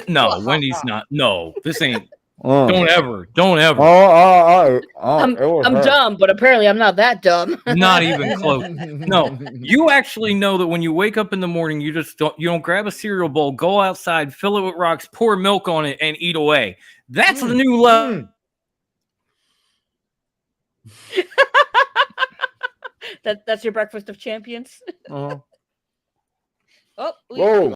No, Wendy's not. No, this ain't. Don't ever. I'm dumb, but apparently I'm not that dumb. Not even close. No, you actually know that when you wake up in the morning, you don't grab a cereal bowl, go outside, fill it with rocks, pour milk on it, and eat away. That's the new level. That's your breakfast of champions. Whoa. Whoa.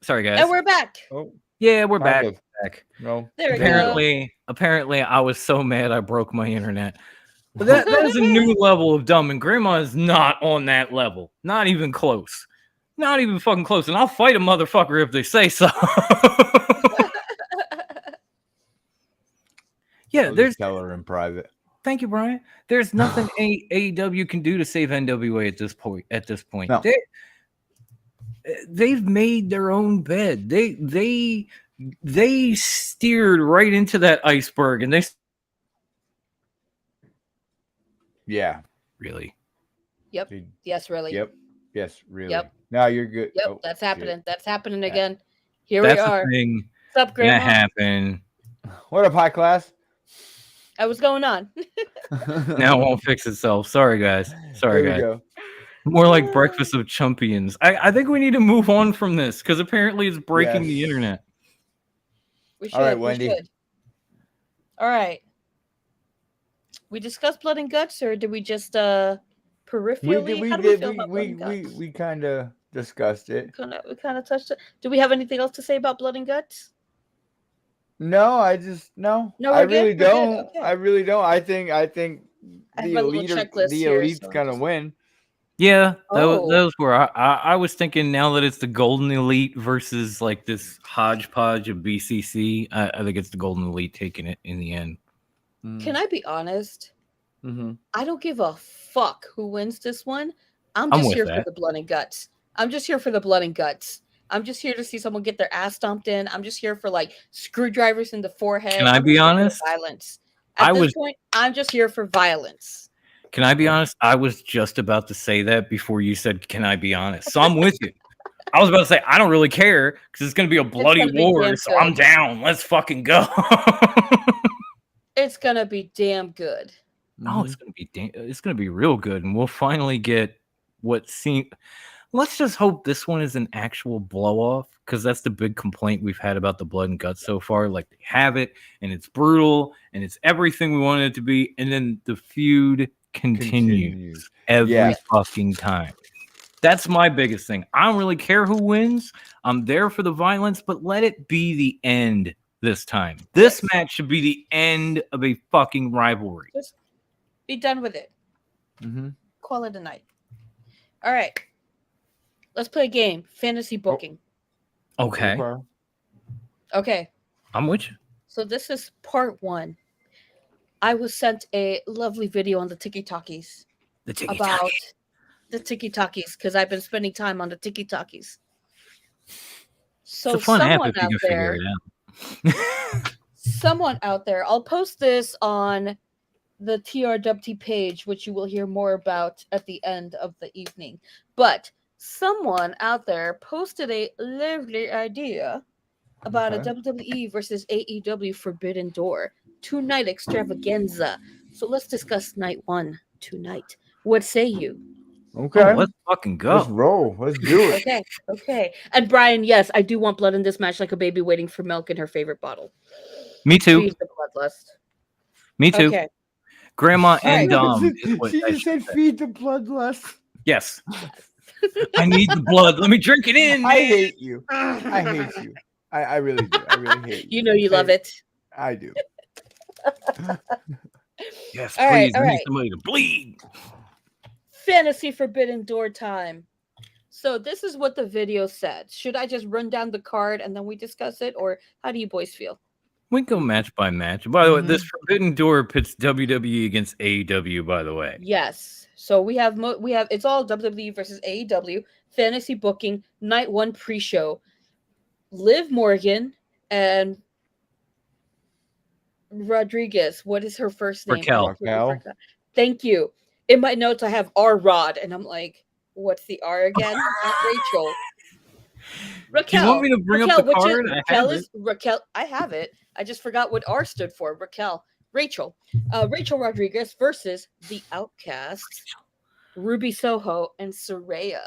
Sorry, guys. And we're back. Oh, Yeah, we're back. kind of. Back. No. There we go. Apparently, I was so mad I broke my internet. But that is a new level of dumb, and Grandma is not on that level. Not even close. Not even fucking close. And I'll fight a motherfucker if they say so. Yeah, I'll there's. just tell her in private. Thank you, Brian. There's nothing AEW can do to save NWA at this point. No. They've made their own bed. They steered right into that iceberg, and they. Yeah. Really. Yep. Yes, really. Yep. Yes, really. Yep. No, you're good. Yep, Oh, that's happening. shit. That's happening again. Here That's we are. the thing. What's up, Grandma? That happened. What up, high class? What's going on? Now it won't fix itself. Sorry, guys. Sorry, There we guys. go. More like Breakfast of Champions. I think we need to move on from this because apparently it's breaking the Yes. internet. We should. All right, we Wendy. should. All right. We discussed blood and guts, or did we just peripherally? How do we feel about blood and guts? We kind of discussed it. We kind of touched it. Do we have anything else to say about blood and guts? No, I No, I we're good? really We're good? don't. Okay. I really don't. I think I the have my little checklist here, elite's so gonna just- win. Yeah, Oh. those were. I was thinking now that it's the Golden Elite versus like this hodgepodge of BCC. I think it's the Golden Elite taking it in the end. Can I be honest? Mm-hmm. I don't give a fuck who wins this one. I'm I'm just with here for that. the blood and guts. I'm just here for the blood and guts. I'm just here to see someone get their ass stomped in. I'm just here for like screwdrivers in the forehead. Can I I'm be just here for the honest? Violence. I At this was- point, I'm just here for violence. Can I be honest? I was just about to say that before you said, "Can I be honest?" So I'm with you. I was about to say I don't really care because it's going to be a bloody gonna be war. damn So I'm good. down. Let's fucking go. It's gonna be damn good. Oh, it's gonna be real good, and we'll finally get what seems. Let's just hope this one is an actual blow off, because that's the big complaint we've had about the blood and guts so far. Like they have it, and it's brutal, and it's everything we wanted it to be, and then the feud continues every Yeah. fucking time. That's my biggest thing. I don't really care who wins. I'm there for the violence, but let it be the end this time. This match should be the end of a fucking rivalry. Just be done with it. Mm-hmm. Call it a night. All right. Let's play a game. Fantasy booking. Okay. Okay. I'm with you. So this is part 1. I was sent a lovely video on the Tiki-Talkies The Tiki about the Tiki-Talkies because I've been spending time on the Tiki-Talkies. So It's a fun app someone if you out can figure there, it out. someone out there, I'll post this on the TRWT page, which you will hear more about at the end of the evening. But someone out there posted a lovely idea about a WWE versus AEW Forbidden Door 2-night extravaganza. So let's discuss night 1 tonight. What say you? Okay. Oh, let's fucking Let's go. roll. Let's do it. Okay. And Brian, yes, I do want blood in this match, like a baby waiting for milk in her favorite bottle. Me too. Feed the bloodlust. Me too. Okay. Grandma All and right. is what She I just should said say. feed the bloodlust. Yes. I need the blood. Let me drink it in. I man. hate you. I hate you. I really do. I really hate you. You know you love it. I do. Yes, All right, please. all I need right. somebody to bleed. Fantasy Forbidden Door time. So this is what the video said. Should I just run down the card and then we discuss it, or how do you boys feel? We can go match by match. By the way, this Mm-hmm. Forbidden Door pits WWE against AEW, by the way. Yes. So we have it's all WWE versus AEW fantasy booking night 1 pre-show. Liv Morgan and Rodriguez. What is her first name? Raquel. Thank you. In my notes, I have R Rod, and I'm like, what's the R again? Not Rachel. Raquel. Do you want me to bring up the which card? Raquel. I have it. I just forgot what R stood for. Raquel. Rachel. Rachel Rodriguez versus the Outcasts, Ruby Soho, and Saraya.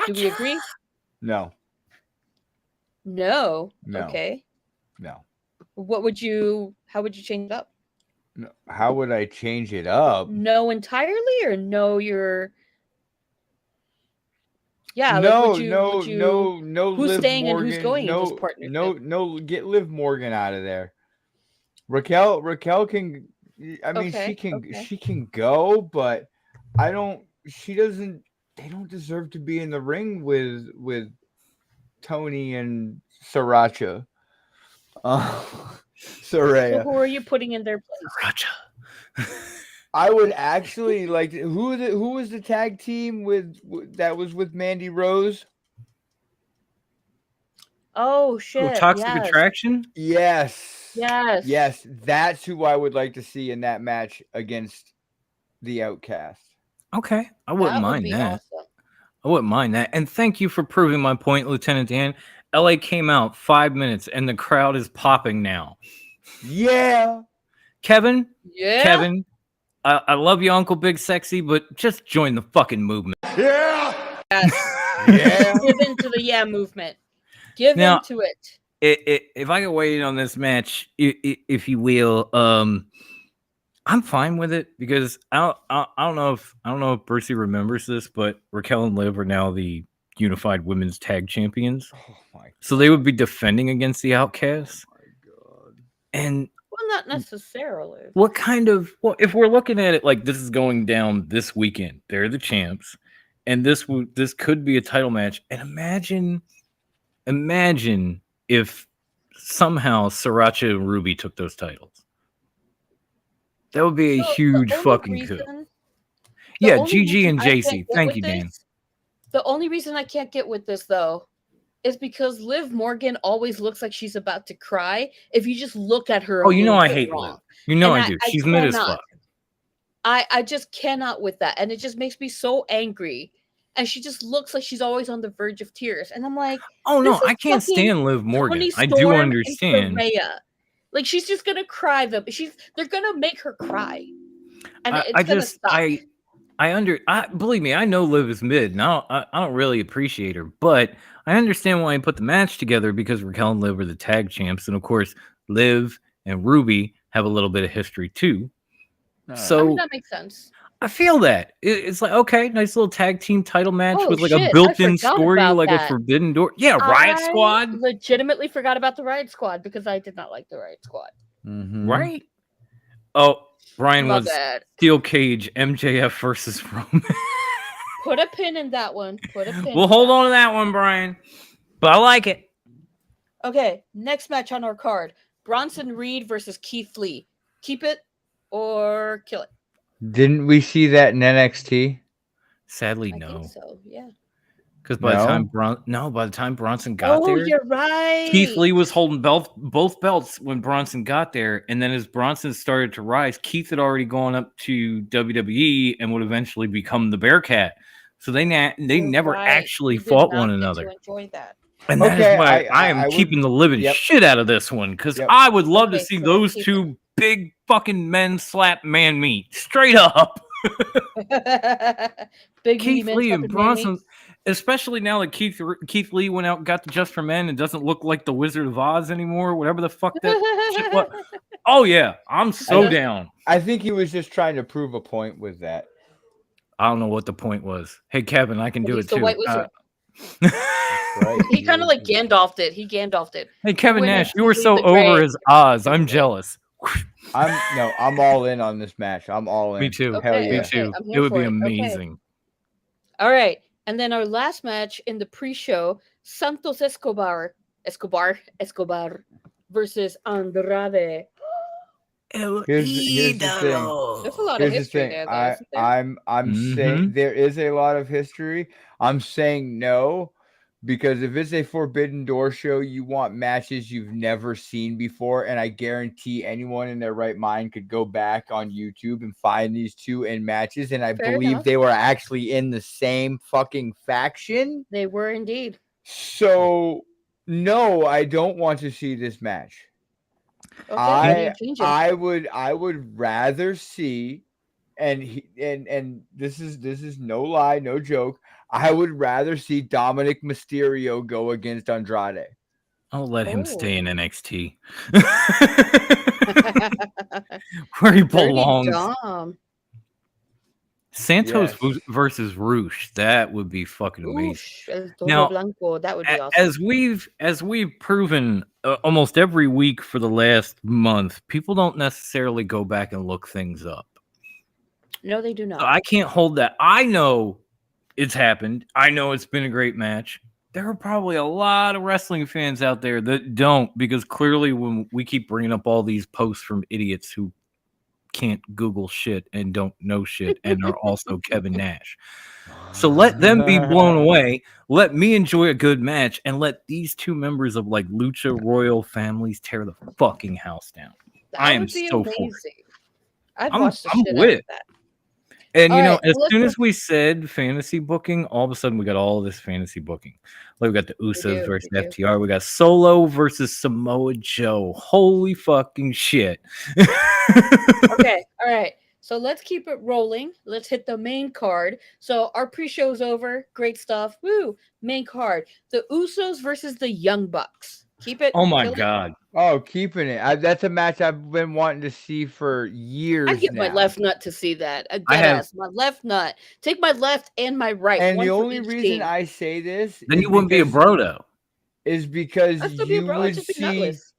Do we agree? No. No. No. Okay. No. How would you change it up? No. How would I change it up? No entirely, or no you're Yeah, like No, would you no. who's Liv staying and Morgan. who's going in this No, partnership? Get Liv Morgan out of there. Raquel can. I mean, Okay. she can go, but I don't. She doesn't. They don't deserve to be in the ring with Tony and Sriracha. So Soraya. who are you putting in their place? Gotcha. I would actually like who was the tag team that was with Mandy Rose? Oh Oh, shit! Toxic Yes, Attraction? Yes. yes. Yes, that's who I would like to see in that match against the Outcast. Okay. I wouldn't That would mind be that. awesome. I wouldn't mind that. And thank you for proving my point, Lieutenant Dan. LA came out 5 minutes and the crowd is popping now. Yeah. Kevin, Yeah. I love you, Uncle Big Sexy, but just join the fucking movement. Yes. Yeah. Give into the movement. Give Now- into it. If I could weigh in on this match, if you will, I'm fine with it because I don't know if Brucey remembers this, but Raquel and Liv are now the unified women's tag champions. Oh my god. So they would be defending against the Outcasts. Oh my god. And Well, not necessarily. what kind of if we're looking at it like this is going down this weekend, they're the champs, and this could be a title match. And imagine if somehow Sriracha and Ruby took those titles. That would be a So, huge the only fucking coup. reason- the Yeah, only GG reason and I can't JC. get Thank with you, Dan. this- The only reason I can't get with this though is because Liv Morgan always looks like she's about to cry if you just look at her. Oh, you know I bit hate wrong. Liv. You know And I do. I She's mid as cannot. fuck. I just cannot with that, and it just makes me so angry. And she just looks like she's always on the verge of tears, and I'm like, Oh no, this is I can't fucking stand Liv Morgan. Toni I do Storm and understand. Saraya. Like she's just gonna cry. They're gonna make her cry, and it's I gonna just suck. believe me, I know Liv is mid. Now I don't really appreciate her, but I understand why I put the match together because Raquel and Liv are the tag champs, and of course Liv and Ruby have a little bit of history too. I So mean, that makes sense. I feel that it's like okay, nice little tag team title match Oh, with like shit, a I built-in forgot story, about like a that. Forbidden Door. Yeah, Riot I Squad, legitimately forgot about the Riot Squad because I did not like the Riot Squad. Mm-hmm. right? Oh, Brian My was bad. Steel Cage MJF versus Roman. Put a pin in that one. Put a pin. We'll in hold that on to that one, Brian. But I like it. Okay, next match on our card: Bronson Reed versus Keith Lee. Keep it or kill it. Didn't we see that in NXT? Sadly, I no. think so. Yeah. Because by the time Bronson got there, you're right. Keith Lee was holding both belts when Bronson got there, and then as Bronson started to rise, Keith had already gone up to WWE and would eventually become the Bearcat. So they never actually fought one another. To enjoy that. And that Okay, is why I am I would- keeping the living Yep. shit out of this one because Yep. I would love to Okay, see so those keep two big fucking men slap man meat straight up. Big Keith Lee Lee and Bronson, especially now that Keith Lee went out and got the Just for Men and doesn't look like the Wizard of Oz anymore, whatever the fuck that shit was. Oh yeah, I'm so down. I think he was just trying to prove a point with that. I don't know what the point was. Hey Kevin, I can do He's it the too. White Wizard. Right? He kind of like Gandalfed it. He Gandalfed it. Hey Kevin When Nash, he you were leaves so the over grave. as Oz. I'm jealous. I'm all in on this match. I'm all in. Me too. Hell Okay, yeah. Me okay, too. I'm It here would for be it. Okay. amazing. All right. And then our last match in the pre-show, Santos Escobar versus Andrade. Here's the thing. There's a lot Here's of the history thing. there, though, isn't there? I'm saying there is a lot of history. I'm saying no, because if it's a Forbidden Door show, you want matches you've never seen before, and I guarantee anyone in their right mind could go back on YouTube and find these two in matches, and I Fair believe enough. they were actually in the same fucking faction. They were indeed. So no, I don't want to see this match. Okay, what are you changing? I would rather see, and this is no lie, no joke. I would rather see Dominic Mysterio go against Andrade. I'll let him stay in Oh. NXT. Where he Dirty belongs. Dom. Santos Yes. versus Roosh. That would be fucking amazing. Oosh, El Toro Now, Blanco. That would be awesome. as we've proven almost every week for the last month, people don't necessarily go back and look things up. No, they do So not. I can't hold that. I know it's happened. I know it's been a great match. There are probably a lot of wrestling fans out there that don't, because clearly when we keep bringing up all these posts from idiots who can't Google shit and don't know shit and are also Kevin Nash. So let them be blown away. Let me enjoy a good match, and let these two members of like Lucha Royal families tear the fucking house down. I am would be so for it. amazing. I'd I'm watch the shit out with of it. that. And All you know, right, as let's soon go- as we said fantasy booking, all of a sudden we got all this fantasy booking. Like we got the Usos versus we do. FTR. We got Solo versus Samoa Joe. Holy fucking shit! Okay, all right. So let's keep it rolling. Let's hit the main card. So our pre-show's over. Great stuff. Woo! Main card. The Usos versus the Young Bucks. Keep it. Oh my kill it. god! Oh, keeping it. That's a match I've been wanting to see for years I'd give now. my left nut to see that. I Dead have- ass. My left nut. Take my left and my right. And one the for only each reason team. I say this Then is you wouldn't be a because- brodo. is because I'd still be a you bro. I'd would just be see nutless.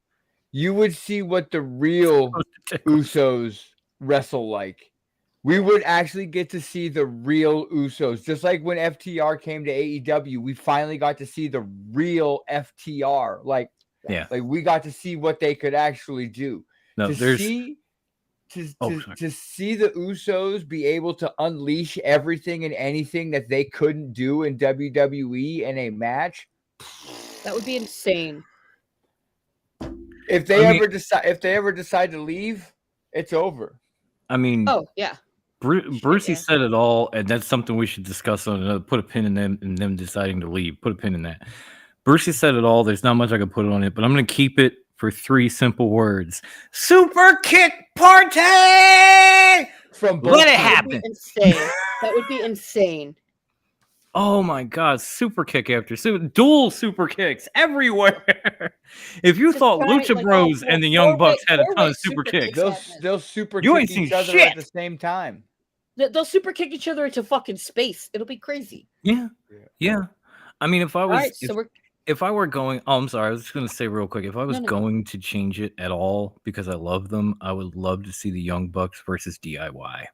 you would see what the real Usos wrestle like. We would actually get to see the real Usos. Just like when FTR came to AEW, we finally got to see the real FTR. Like we got to see what they could actually do. No, to there's see sorry. to see the Usos be able to unleash everything and anything that they couldn't do in WWE in a match. That would be insane. If they ever decide to leave, it's over. I mean, Oh yeah. Brucey said it all, and that's something we should discuss on another. Put a pin in them deciding to leave. Put a pin in that. Brucey said it all. There's not much I can put on it, but I'm going to keep it for 3 simple words: Super Kick Party. Let it happen. Insane. That would be insane. Oh my god, super kick after dual super kicks everywhere. If you thought Lucha Bros and the Young Bucks had a ton of super kicks, they'll super You kick ain't seen each other shit. at the same time. They'll super kick each other into fucking space. It'll be crazy. Yeah. I mean, if I was, Alright, so if I were going, I'm sorry, I was just going to say real quick, if I was No. going to change it at all because I love them, I would love to see the Young Bucks versus DIY.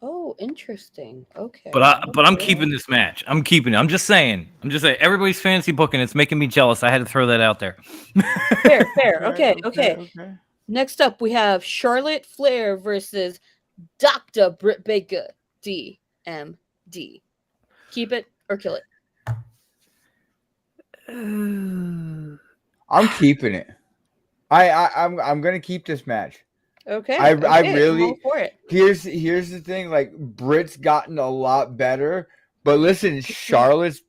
Oh, interesting. Okay. But I'm keeping this match. I'm keeping it. I'm just saying. Everybody's fantasy booking. It's making me jealous. I had to throw that out there. Fair. Okay. Next up, we have Charlotte Flair versus Dr. Britt Baker, DMD. Keep it or kill it. I'm keeping it. I'm gonna keep this match. Okay. I I'm really all for it. Here's the thing. Like Britt's gotten a lot better, but listen, Charlotte's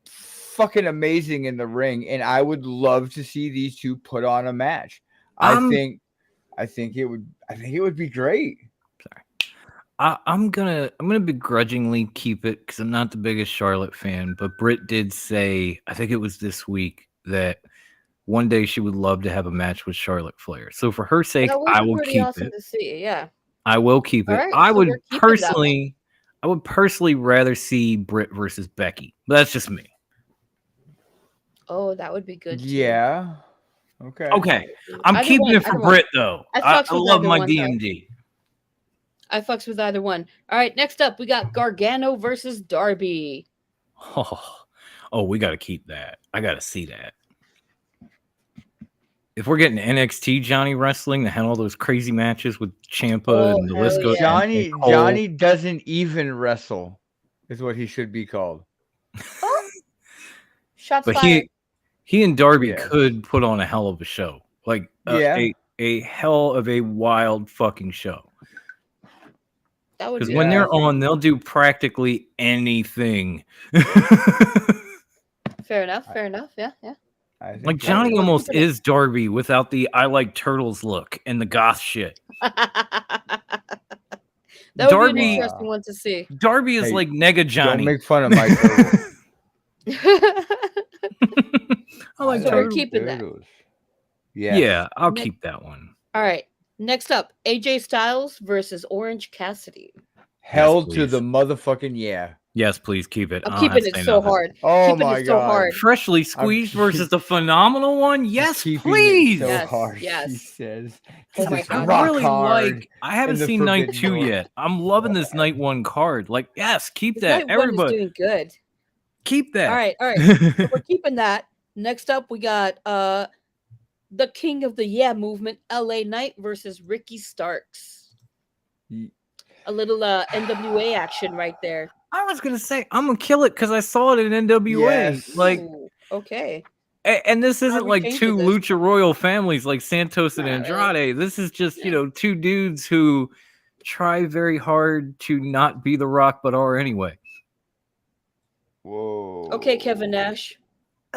fucking amazing in the ring, and I would love to see these two put on a match. I think it would be great. I'm gonna begrudgingly keep it because I'm not the biggest Charlotte fan, but Britt did say, I think it was this week, that one day she would love to have a match with Charlotte Flair. So for her sake, I will keep awesome it. To see. Yeah. I will keep it. All right, I so would we're keeping that one. personally rather see Britt versus Becky. But that's just me. Oh, that would be good. Too. Yeah. Okay. I'm Either keeping one, it for either one. Britt though. I I fucks with love either my one, though. DMD. I fucks with either one. All right, next up, we got Gargano versus Darby. Oh, we got to keep that. I got to see that. If we're getting NXT Johnny wrestling, to handle all those crazy matches with Ciampa and the list goes. Johnny doesn't even wrestle, is what he should be called. Shots But fired. he and Darby could put on a hell of a show. Like a hell of a wild fucking show. That would Because be when they're on, they'll do practically anything. Fair enough. Yeah. Like Johnny almost is Darby without the I like turtles look and the goth shit. That would be an interesting one to see. Darby is like Nega Johnny. Don't make fun of my turtles. I like so we're turtles. keeping that. Yeah, I'll keep that one. All right. Next up, AJ Styles versus Orange Cassidy. Hell to please. the motherfucking yeah. Yes, please keep it. I I'm don't have keeping to it say so nothing. hard. Oh Keeping my it so God. hard. Freshly squeezed versus the phenomenal one. Yes, Keeping please. it so Yes, hard, yes. she says. Oh my Just I God. rock really hard like. I haven't in the seen night Forbidden 2 Door. yet. I'm loving this night 1 card. Like, yes, keep that. Night one is Everybody, doing good. keep that. All right. So we're keeping that. Next up, we got the King of the Yeah movement, LA Knight versus Ricky Starks. A little NWA action right there. I was gonna say I'm gonna kill it because I saw it in NWA. Yes. Like, Ooh, okay. and this How are isn't we like changing two this? Lucha Royal families like Santos and Not really. Andrade. This is just two dudes who try very hard to not be The Rock, but are anyway. Whoa. Okay, Kevin Nash.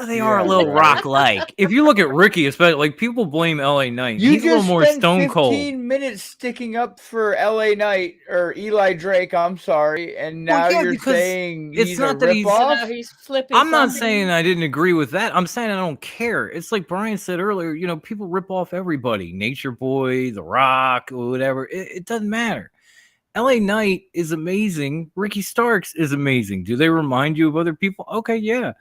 They are a Yeah, little right. Rock-like. If you look at Ricky, especially, like people blame LA Knight. You He's a little just more spent Stone 15 Cold. minutes sticking up for LA Knight or Eli Drake, I'm sorry, and now Well, yeah, you're because saying it's he's not a that he's- So now ripoff? he's flipping. I'm not flopping. saying I didn't agree with that. I'm saying I don't care. It's like Brian said earlier, people rip off everybody. Nature Boy, The Rock, or whatever. It doesn't matter. LA Knight is amazing. Ricky Starks is amazing. Do they remind you of other people? Okay, yeah.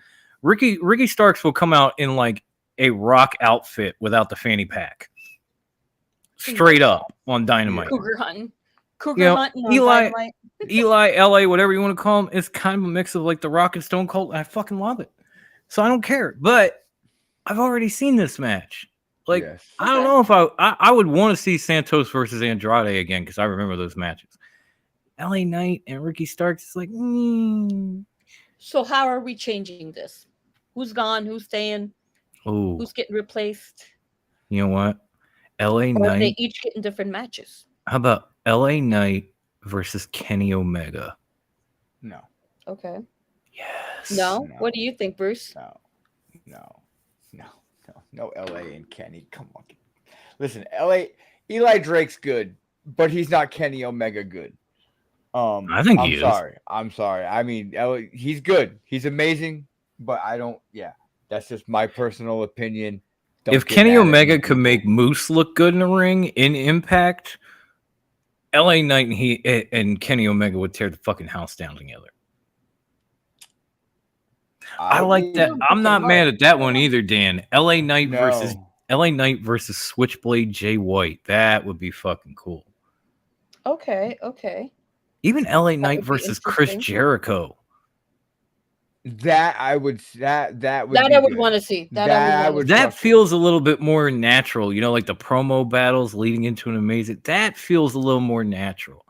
Ricky Starks will come out in like a Rock outfit without the fanny pack. Straight up on Dynamite. Cougar hunting. You know, Hunting on Eli, Dynamite. Eli, LA, whatever you want to call him, it's kind of a mix of like The Rock and Stone Cold. I fucking love it. So I don't care. But I've already seen this match. Like, Yes. I don't know if I would want to see Santos versus Andrade again because I remember those matches. LA Knight and Ricky Starks is like, So how are we changing this? Who's gone? Who's staying? oh, Who's getting replaced? you know what? LA Or are they Knight. each getting different matches? How about LA Knight versus Kenny Omega? No. Okay. Yes. No? No. What do you think, Bruce? No, LA and Kenny. Come on. Listen, Eli Drake's good, but he's not Kenny Omega good. I think he is. I'm sorry. I mean, he's good. He's amazing, but I don't. Yeah, that's just my personal opinion. Don't If get Kenny mad at me, Omega could people. make Moose look good in the ring in Impact, LA Knight and Kenny Omega would tear the fucking house down together. I like that. I'm not mad at that one either, Dan. LA Knight versus Switchblade Jay White. That would be fucking cool. Okay. Even LA Knight would be versus Chris interesting. Jericho. That I would that would That be I would good. want to see. That feels a little bit more natural, like the promo battles leading into an amazing. That feels a little more natural.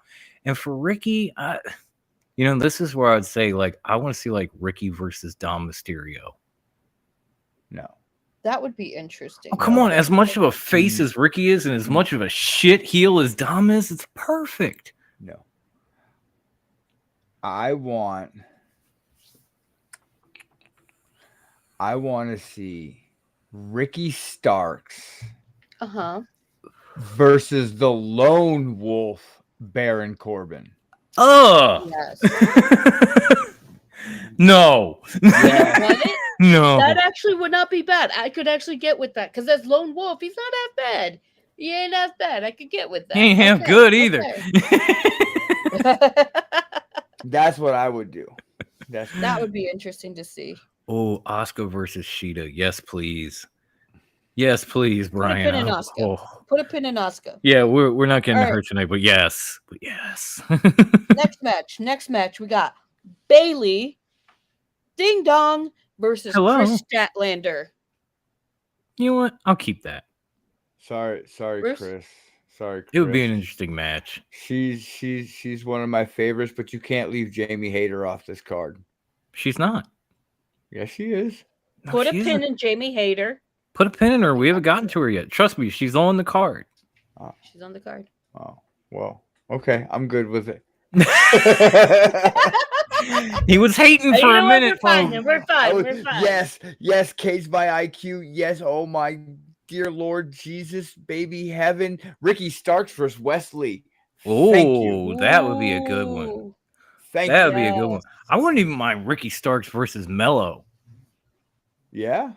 And for Ricky, this is where I'd say, like, I want to see like Ricky versus Dom Mysterio. No. That would be interesting. Oh, come on. As much of a face as Ricky is and as much of a shit heel as Dom is, it's perfect. No. I want to see Ricky Starks versus the Lone Wolf Baron Corbin. Oh. Yes. No. Yeah. No. That actually would not be bad. I could actually get with that because as Lone Wolf, he's not that bad. He ain't that bad. I could get with that. He ain't half good either. That's what I would do. That would be interesting to see. Oh, Oscar versus Sheeta. Yes, please. Yes, please, Brian. Put a pin in Oscar. Oh. Put a pin in Oscar. Yeah, we're not getting All to right. her tonight, but yes. Next match, we got Bailey Ding Dong versus Chris Statlander. You know what? I'll keep that. Sorry, Bruce? Chris. Sorry, Chris. It would be an interesting match. She's one of my favorites, but you can't leave Jamie Hayter off this card. She's not. Yes, she is. No, Put a she pin isn't. in Jamie Hayter. Put a pin in her. We haven't gotten to her yet. Trust me, she's on the card. She's on the card. Oh, well, okay. I'm good with it. He was hating for a minute. We're fine. Yes, Case by IQ. Yes, oh my dear Lord Jesus, baby heaven. Ricky Starks versus Wesley. Oh, that would be a good one. That would be a good one. I wouldn't even mind Ricky Starks versus Mello. Yeah.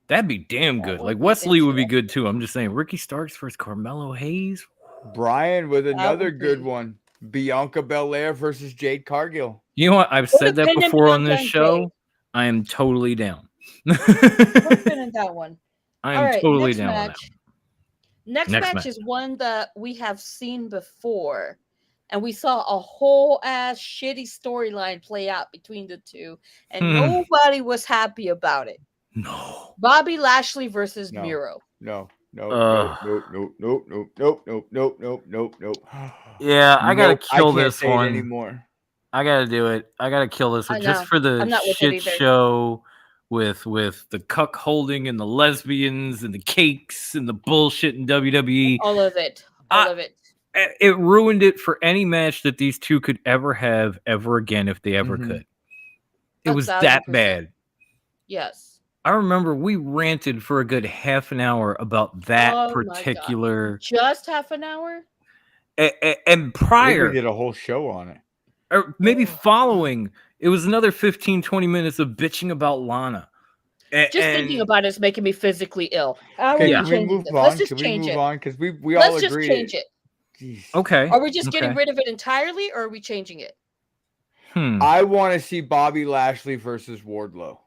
That'd be damn good. Like Wesley would be good too. I'm just saying, Ricky Starks versus Carmelo Hayes. Brian with another would good be- one. Bianca Belair versus Jade Cargill. You know what? I've said that Independent before on Bianca this and show. I am totally down. Would have been in that one. I All am right, totally next down on that. match. Next match is one that we have seen before, and we saw a whole ass shitty storyline play out between the two, and nobody was happy about it. No. Bobby Lashley versus No. Miro. No. Ugh. Nope. Yeah, I gotta kill I can't this say it one. anymore. I gotta do it. I gotta kill this one I just know. for the I'm not with it shit either. show with the cuck holding and the lesbians and the cakes and the bullshit in WWE. All of it. All of it. It ruined it for any match that these two could ever have ever again if they ever Mhm. could. It was that 1,000%. bad. Yes. I remember we ranted for a good half an hour about that Oh my God. particular Just half an hour? and I think prior we did a whole show on it. or maybe following, it was another 15-20 minutes of bitching about Lana. Just thinking about it is making me physically ill. How are Okay, we can we changing move this? on? Let's just Can we change move it. on? Because we Let's all just agreed. change it. Jeez. Okay. Are we just getting okay. rid of it entirely, or are we changing it? I want to see Bobby Lashley versus Wardlow.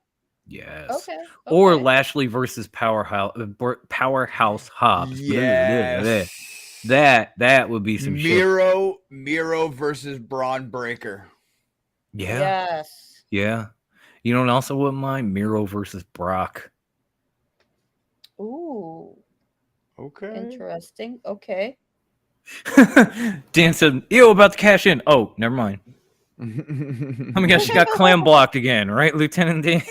Yes. Okay. Or okay. Lashley versus Powerhouse Hobbs. Yes. That would be some shit. Miro versus Braun Breaker. Yeah. Yes. Yeah. You know what else I wouldn't mind? Miro versus Brock. Ooh. Okay. Interesting. Okay. Dan said, "Ew, about to cash in." Oh, never mind. Oh my gosh, she got clam blocked again, right, Lieutenant Dan?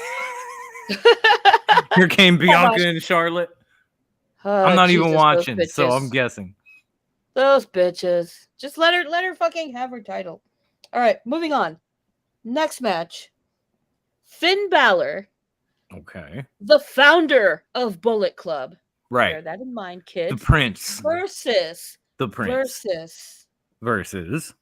Here came Bianca and Charlotte. I'm not even watching, so I'm guessing. Those bitches. Just let her fucking have her title. All right, moving on. Next match. Finn Balor. Okay. The founder of Bullet Club. Right. Bear that in mind, kids. The Prince. Versus. The Prince. Versus.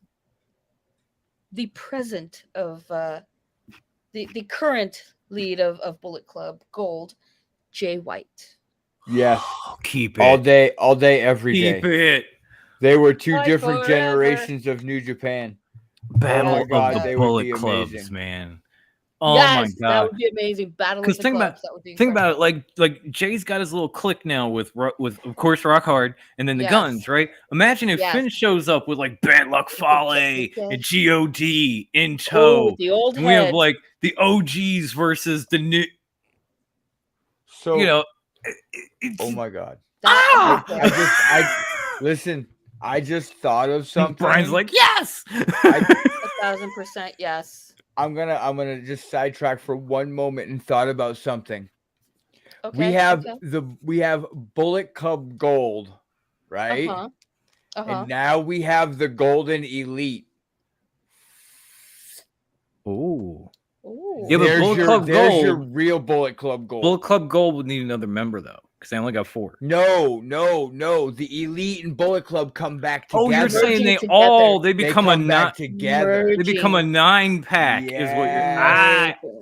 The present of the current lead of Bullet Club, Gold, Jay White. Yes. Oh, keep it. All day, every day. Keep it. They were two Fight different forever. generations of New Japan. Battle Oh my God, of they the would Bullet be Clubs, amazing. man. Oh Yes, my God. that would be amazing. Battle of the think Clubs. about That would be think incredible. about it, like Jay's got his little clique now with of course Rock Hard and then the Yes. Guns, right? Imagine if Yes. Finn shows up with like Bad Luck Fale and God in Oh, tow. with the old And we have head. like the OGs versus the new, So you know. oh my God. Listen. I just thought of something. Brian's like, yes. 1,000% yes. I'm gonna just sidetrack for one moment and thought about something. Okay. We have Bullet Club Gold, right? And now we have the Golden Elite. Ooh. Ooh. Yeah, but There's your real Bullet Club Gold. Bullet Club Gold would need another member though, because they only got 4. No. The Elite and Bullet Club come back together. Oh, you're saying Merging they become a come back together. They become a 9-pack is what you're.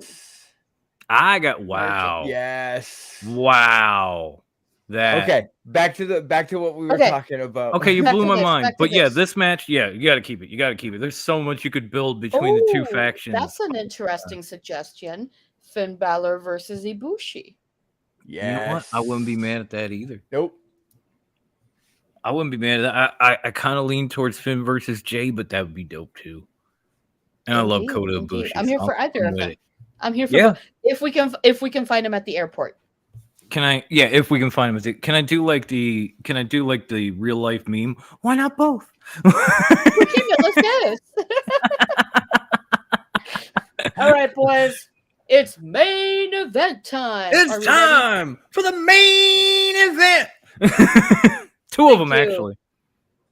I got wow. Yes. Wow. That Okay. Back to what we were talking about. Okay, you Back blew to my this, mind. back to But yeah, this. this match, yeah, you gotta keep it. You gotta keep it. There's so much you could build between the two Ooh, factions. That's an interesting suggestion. Finn Balor versus Ibushi. Yes. You know what? I wouldn't be mad at that either. Nope. I wouldn't be mad at that. I kind of lean towards Finn versus Jay, but that would be dope too. And I love Kota Ibushi. I'm here for either of with them. it. I'm here for both. If we can find him at the airport. Can I? Yeah, if we can find him. Can I do like the real life meme? Why not both? Let's do this. All right, boys. It's main event time. It's time for the main event. Two of them, actually.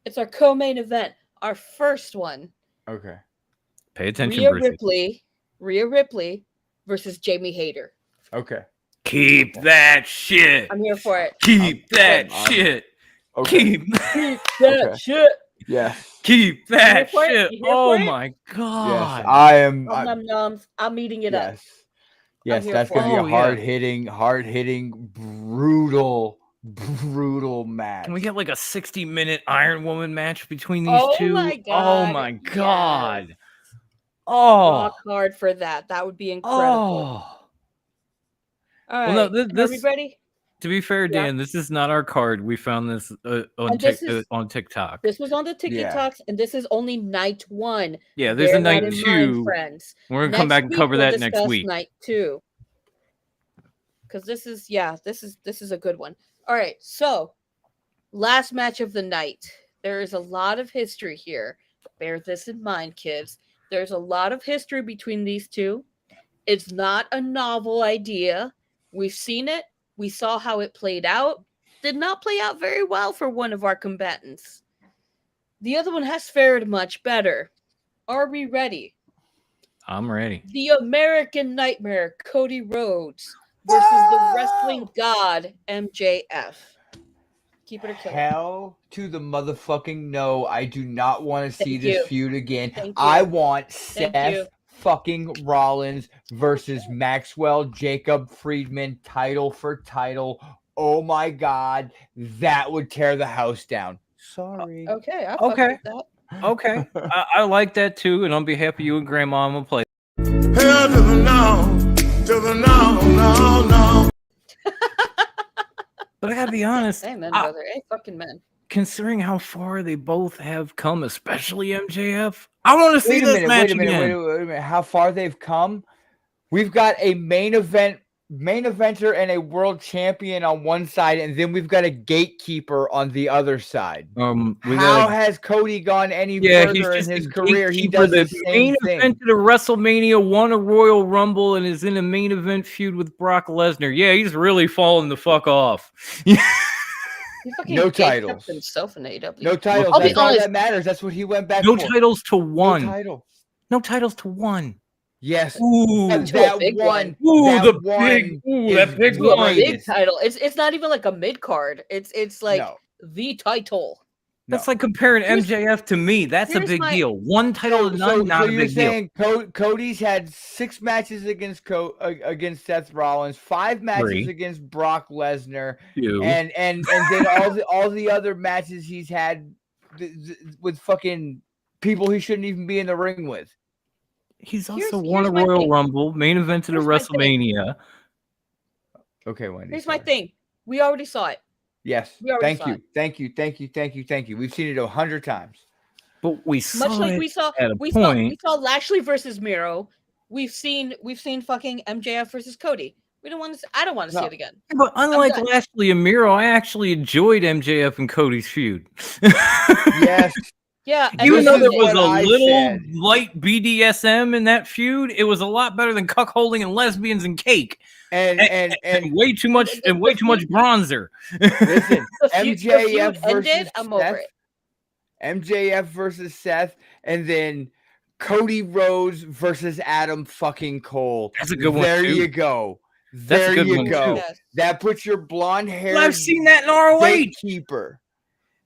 It's our co-main event. Our first one. Okay. Pay attention, Rhea Ripley versus Jamie Hayter. Okay. Keep that shit. I'm here for it. Keep that shit. Okay. Keep that shit. Yes. Keep that You here for shit. it? Oh my god. Yes. I am. Nom noms. I'm eating it up. Yes, here that's for gonna be it. a hard hitting, brutal brutal match. Can we get like a 60-minute Iron Woman match between these Oh two? my Oh God, my yes. god. Oh. Rock hard for that. That would be incredible. Oh. All Well, no, right. this Are we ready? to be fair, Yeah. Dan, this is not our card. We found this on And this is- on TikTok. This was on the TikToks, and this is only night 1. Yeah, there's a Bear night that in 2. mind, friends. We're gonna come back and week, cover we'll that next discuss week. Night 2. Because this is a good one. All right, so last match of the night. There is a lot of history here. Bear this in mind, kids. There's a lot of history between these two. It's not a novel idea. We've seen it. We saw how it played out. Did not play out very well for one of our combatants. The other one has fared much better. Are we ready? I'm ready. The American Nightmare, Cody Rhodes, versus the wrestling god, MJF. Keep it or kill it. Hell to the motherfucking no. I do not want to see Thank this you. feud again. Thank you. I want Thank Seth you. fucking Rollins versus Maxwell Jacob Friedman, title for title. Oh my god, that would tear the house down. Sorry. Okay, I Okay. fuck with that. Okay. I like that too, and on behalf of you and Grandma, I'm gonna play. Hell to the no. But I gotta be honest. Amen, brother. Hey, fucking man. Considering how far they both have come, especially MJF, I want to see Wait a this minute, match wait a minute, again. wait a minute. How far they've come? We've got a main eventer and a world champion on one side, and then we've got a gatekeeper on the other side. How has Cody gone any further in his career? He does the same main thing. event of WrestleMania, won a Royal Rumble, and is in a main event feud with Brock Lesnar. Yeah, he's really falling the fuck off. He fucking No gatekept titles. himself in AEW. No titles. I'll be That's all honest. that matters. That's what he went back No for. titles to one. No title. No titles to one. Yes. Ooh, That big one. Ooh, that the one big, ooh, is that big To a one. big title. It's not even like a mid card. It's like No. the title. That's like comparing MJF to me. That's a here's big my- deal. One title to none, not a you're big deal. saying Cody's had 6 matches against against Seth Rollins, 5 matches 3. against Brock Lesnar, 2. and then all the other matches he's had with fucking people he shouldn't even be in the ring with. He's also Here's won a my Royal thing. Rumble, main evented a Here's my thing. WrestleMania. Okay, Wendy. Here's my sorry. thing. We already saw it. Yes. We already Thank saw you. it. Thank you. We've seen it 100 times. But we saw Much like it we saw at a we point. saw Lashley versus Miro. We've seen fucking MJF versus Cody. We don't want to. I don't want to see No. it again. But unlike done. Lashley and Miro, I actually enjoyed MJF and Cody's feud. Yes. Yeah, and Even this though is there was what a I little said. light BDSM in that feud, it was a lot better than cuckolding and lesbians and cake. And way too much bronzer. listen, the feud MJF versus ended. I'm over Seth. it. MJF versus Seth, and then Cody Rhodes versus Adam fucking Cole. That's a good one, There too. you go. That's a There good you one, go. too. Yes. That puts your blonde hair. I've seen that in ROH. gatekeeper.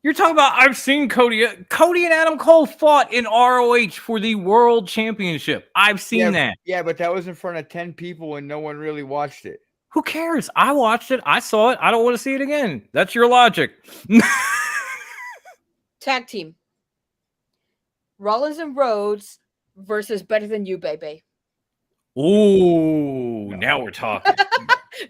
You're talking about I've seen Cody. Cody and Adam Cole fought in ROH for the World Championship. I've seen that. Yeah, but that was in front of 10 people and no one really watched it. Who cares? I watched it. I saw it. I don't want to see it again. That's your logic. Tag team. Rollins and Rhodes versus Better Than You, baby. Ooh, now we're talking.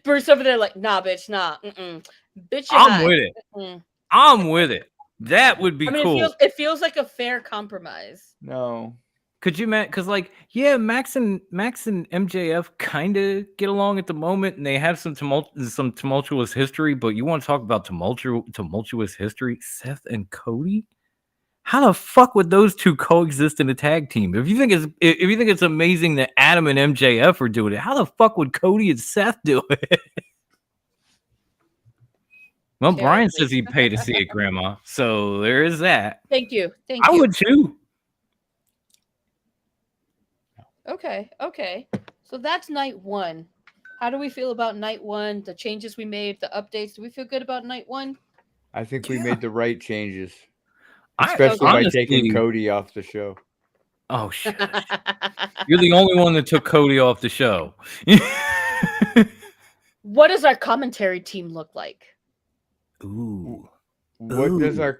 Bruce over there like, nah, bitch, nah. Bitch, you're I'm not. with it. Mm-mm. I'm with it. That would be I mean, cool. it feels like a fair compromise. No. Could you, Matt? Because, like, yeah, Max and MJF kind of get along at the moment, and they have some tumultuous history. But you want to talk about tumultuous history? Seth and Cody. How the fuck would those two coexist in a tag team? If you think it's amazing that Adam and MJF are doing it, how the fuck would Cody and Seth do it? Well, Brian says he'd pay to see it, Grandma. So there is that. Thank you. I would too. Okay. So that's night 1. How do we feel about night 1? The changes we made, the updates. Do we feel good about night 1? I think we made the right changes. I- Especially by honestly- taking Cody off the show. Oh shit! You're the only one that took Cody off the show. What does our commentary team look like? Ooh. What does our?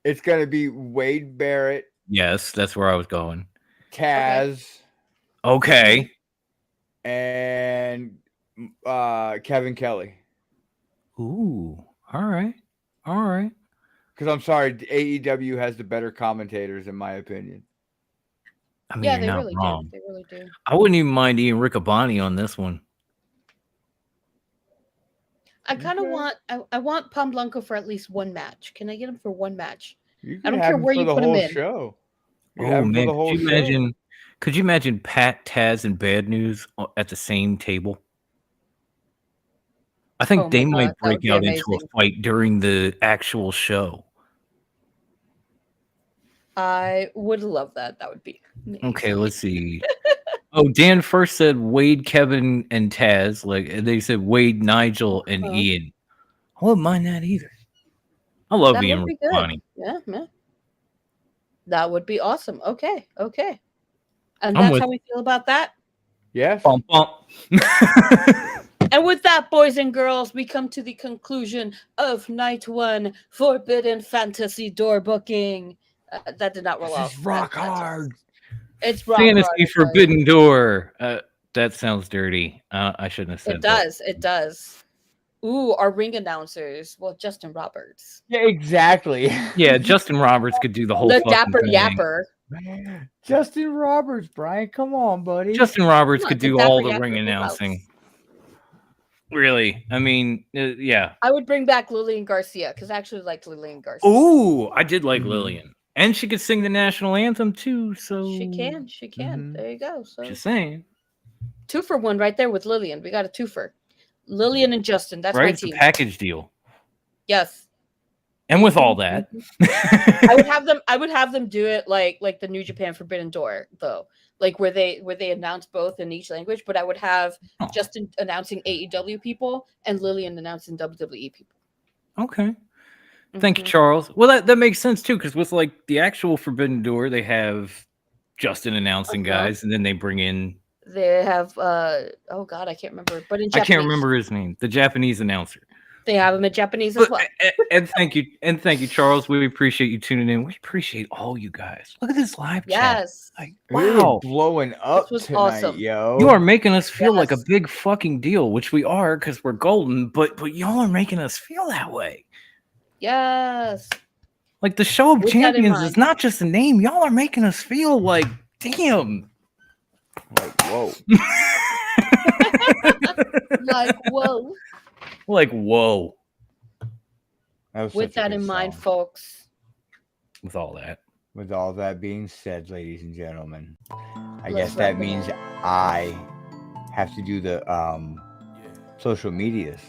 It's gonna be Wade Barrett, Yes, that's where I was going. Taz, Okay. and Kevin Kelly. Ooh. All right. All right. Because I'm sorry, AEW has the better commentators, in my opinion. I mean, Yeah, you're they not really wrong. do. They really do. I wouldn't even mind Ian Riccaboni on this one. I kind of want. I want Pam Blanco for at least one match. Can I get him for one match? You I could don't have care him where for you the put him whole in. show. You could Oh have him for man, the whole could you show. imagine? Could you imagine Pat, Taz, and Bad News at the same table? I think Oh they my might God, that would break be out into a amazing. fight during the actual show. I would love that. That would be amazing. Okay, let's see. Oh, Dan first said Wade, Kevin, and Taz. Like they said Wade, Nigel, and Ian. I wouldn't mind that either. I love That Ian would be good. Riccaboni. Yeah, yeah. That would be awesome. Okay, okay. And I'm that's with- how we feel about that. Yes. Bump, bump. And with that, boys and girls, we come to the conclusion of night one, Forbidden Fantasy Door booking. That did not roll off. This is rock hard. It's rock Fantasy hard. Forbidden Door. That sounds dirty. I shouldn't have said It does. It does. Ooh, our ring announcers. Well, Justin Roberts. Yeah, exactly. Yeah, Justin Roberts could do the whole The fucking Dapper thing. Yapper. Justin Roberts, Brian. Come on, buddy. Justin Roberts Come on, could the do Dapper all the Yapper, ring who announcing. Really? I mean, yeah. I would bring back Lillian Garcia because I actually liked Lillian Garcia. Ooh, I did like Lillian. And she could sing the national anthem too, so She can. She can. There you go. So just saying. 2 for 1 right there with Lillian. We got a 2-fer. Lillian and Justin. That's Right? my It's a team. package deal. Yes. And with all that, I would have them do it like the New Japan Forbidden Door, though. Like where they announce both in each language, but I would have Justin announcing AEW people and Lillian announcing WWE people. okay. Thank you, Charles. Well, that makes sense too, because with like the actual Forbidden Door, they have Justin announcing guys, and then they bring in. They have oh god, I can't remember, but in Japanese. I can't remember his name. The Japanese announcer. They have him in Japanese as well. And thank you, Charles. We appreciate you tuning in. We appreciate all you guys. Look at this live chat. Yes. Like, We're wow, blowing up This was tonight, awesome. yo. you are making us feel like a Yes. big fucking deal, which we are because we're golden. But y'all are making us feel that way. Yes. Like the show of With that in champions mind. is not just a name. Y'all are making us feel like, damn. Like, whoa. Like, whoa. Like, whoa. That was With such a that good in mind, song. folks. With all that. With all that being said, ladies and gentlemen, I Let's guess that wrap it means I have to do the social medias,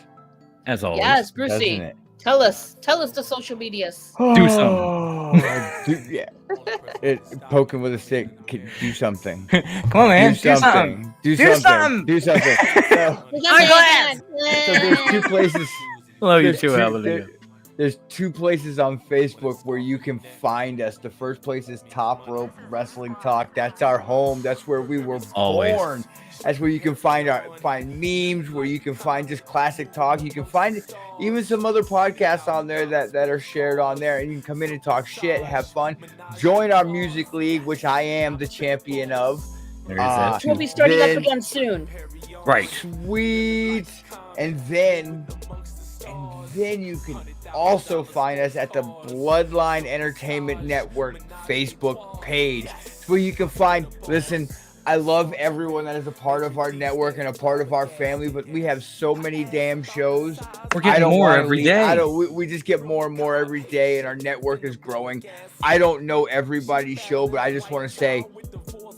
As always. Yes, doesn't Brucey. it? Tell us the social medias. Do something. Yeah. Poking with a stick can do something. Come on, man. Do something. Do something. Do something. So, I'm glad. so there's 2 places. Love you There's too, two- Alan. There's 2 places on Facebook where you can find us. The first place is Top Rope Wrestling Talk. That's our home. That's where we were Always. born. That's where you can find memes, where you can find just classic talk. You can find even some other podcasts on there that are shared on there, and you can come in and talk shit, have fun. Join our music league, which I am the champion of. There is that. We'll be starting up Then- again soon. Right. Sweet. And then you can also find us at the Bloodline Entertainment Network Facebook page. It's where you can find, listen, I love everyone that is a part of our network and a part of our family, but we have so many damn shows. We're getting more every day. We just get more and more every day, and our network is growing. I don't know everybody's show, but I just want to say,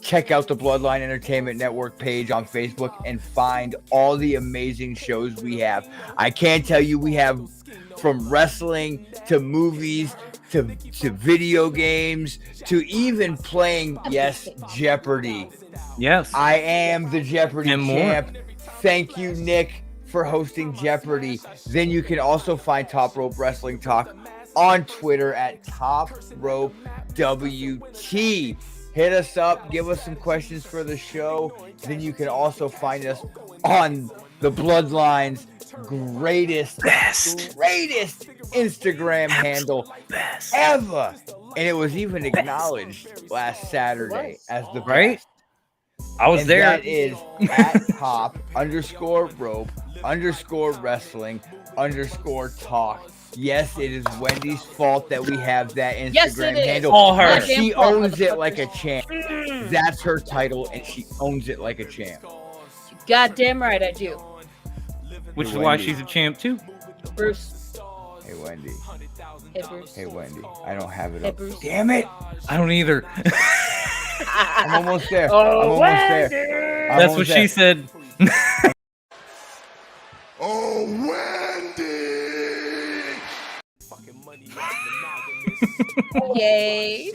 check out the Bloodline Entertainment Network page on Facebook and find all the amazing shows we have. I can't tell you, we have from wrestling to movies to video games to even playing, yes, Jeopardy. Yes. I am the Jeopardy And more. champ. Thank you, Nick, for hosting Jeopardy. Then you can also find Top Rope Wrestling Talk on Twitter at Top Rope WT. Hit us up, give us some questions for the show. Then you can also find us on the Bloodlines greatest Instagram handle ever. And it was even acknowledged last Saturday as the Right? best. I was And there. that is at top_rope_wrestling_talk. Yes, it is Wendy's fault that we have that Instagram Yes, it is. handle. All her. And she Goddamn fault, owns it like a motherfuckers. champ. That's her title, and she owns it like a champ. Goddamn right I do. Which Hey, is why Wendy. she's a champ too. Bruce. Hey, Wendy. Hey, Bruce. Hey, Wendy. I don't have it Hey, up. Bruce. Damn it. I don't either. I'm almost there. Oh, I'm almost there. I'm That's what almost she there. said. Oh, Wendy! Yay.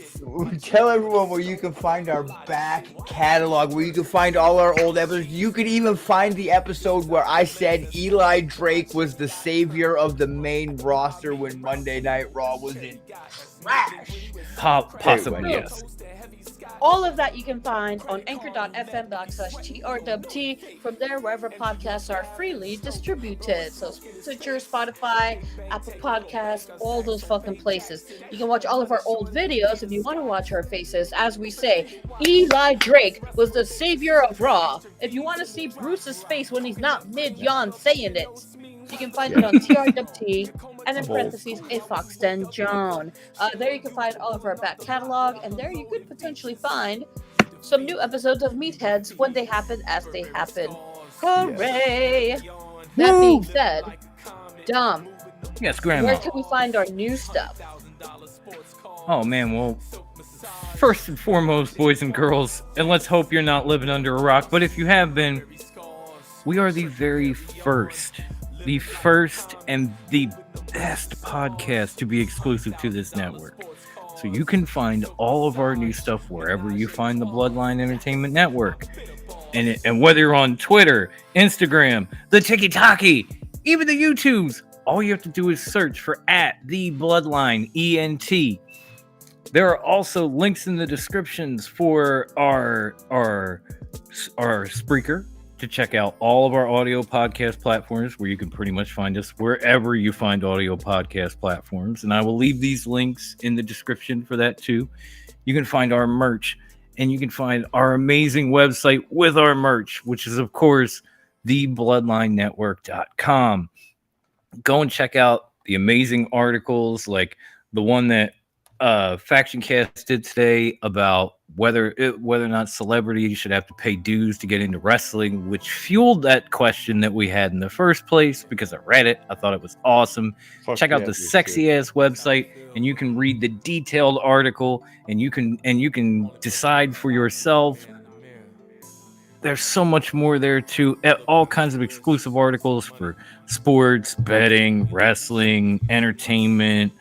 Tell everyone where you can find our back catalog, where you can find all our old episodes. You could even find the episode where I said Eli Drake was the savior of the main roster when Monday Night Raw was in trash. Possibly, Wendy. yes. All of that you can find on anchor.fm/TRWT. From there, wherever podcasts are freely distributed. So Stitcher, Spotify, Apple Podcasts, all those fucking places. You can watch all of our old videos if you want to watch our faces. As we say, Eli Drake was the savior of Raw. If you want to see Bruce's face when he's not mid-yawn saying it, you can find it on TRWT and in parentheses a Foxden Joan. There you can find all of our back catalog, and there you could potentially find some new episodes of Meatheads when they happen as they happen. Hooray! That being said, Dom, Yes, Grandma. where can we find our new stuff? Oh man, well, first and foremost, boys and girls, and let's hope you're not living under a rock, but if you have been, we are the first and the best podcast to be exclusive to this network. So you can find all of our new stuff wherever you find the Bloodline Entertainment Network. And whether you're on Twitter, Instagram, the TikTok, even the YouTubes, all you have to do is search for @the Bloodline ENT. There are also links in the descriptions for our Spreaker to check out all of our audio podcast platforms, where you can pretty much find us wherever you find audio podcast platforms. And I will leave these links in the description for that too. You can find our merch, and you can find our amazing website with our merch, which is, of course, thebloodlinenetwork.com. Go and check out the amazing articles like the one that Faction Cast did today about whether or not celebrities should have to pay dues to get into wrestling, which fueled that question that we had in the first place, because I read it. I thought it was awesome. Check out the sexy ass website, and you can read the detailed article, and you can decide for yourself. There's so much more there too. All kinds of exclusive articles for sports, betting, wrestling, entertainment,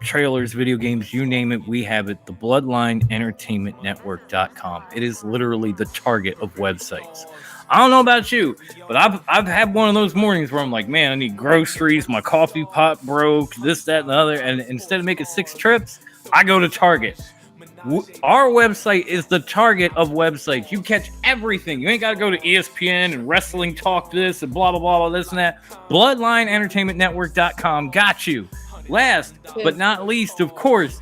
trailers, video games, you name it, we have it. The BloodlineEntertainmentNetwork.com. It is literally the target of websites. I don't know about you, but I've had one of those mornings where I'm like, man, I need groceries, my coffee pot broke, this, that, and the other, and instead of making 6 trips, I go to Target. Our website is the target of websites. You catch everything. You ain't got to go to ESPN and Wrestling Talk this and blah, blah, blah, blah, this and that. BloodlineEntertainmentNetwork.com got you. Last but not least, of course,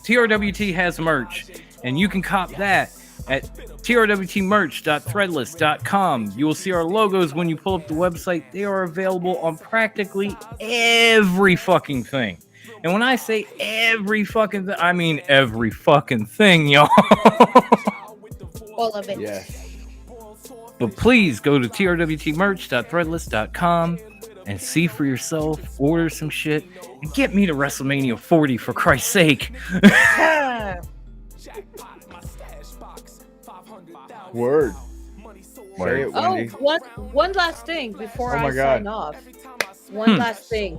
TRWT has merch, and you can cop that at trwtmerch.threadless.com. You will see our logos when you pull up the website. They are available on practically every fucking thing. And when I say every fucking thing, I mean every fucking thing, y'all. All of it. Yeah. But please go to trwtmerch.threadless.com and see for yourself, order some shit, and get me to WrestleMania 40 for Christ's sake. Word. Say it, Oh, Wendy. one last thing before Oh my I God. sign off. One last thing.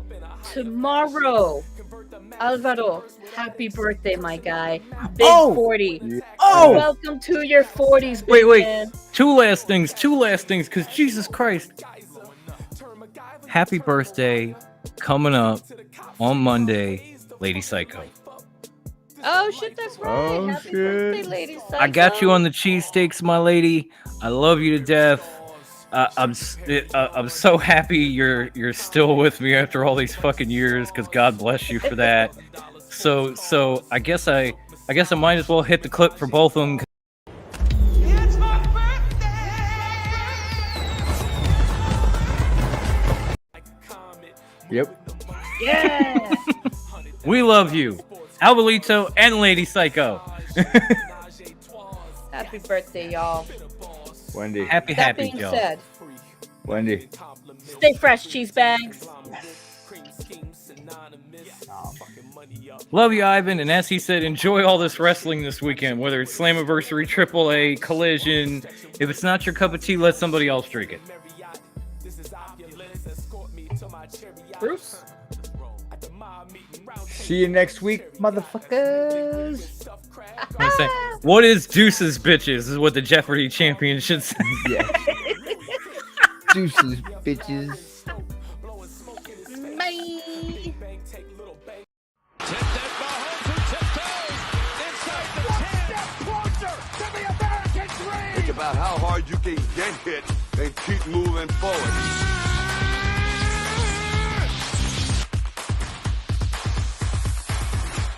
Tomorrow, Alvaro, happy birthday, my guy. Big 40. Oh! Welcome to your 40s, big Wait. man. Two last things, because Jesus Christ. Happy birthday coming up on Monday, Lady Psycho. Oh, shit, that's right. Oh, Happy shit. birthday, lady. I got you on the cheesesteaks, my lady. I love you to death. I'm so happy you're still with me after all these fucking years, because God bless you for that. So I guess I might as well hit the clip for both of them. Yep. Yeah. We love you, Albolito and Lady Psycho. Happy birthday, y'all. Wendy. Happy That being Joe. said, Wendy. Stay fresh, cheese bags. Love you, Ivan. And as he said, enjoy all this wrestling this weekend, whether it's Slammiversary, AAA, Collision. If it's not your cup of tea, let somebody else drink it. Bruce. See you next week, motherfuckers. I'm saying, what is Deuces, bitches? Is what the Jeopardy champion should say. Yeah. Deuces, bitches. Bye. Think about how hard you can get hit and keep moving forward.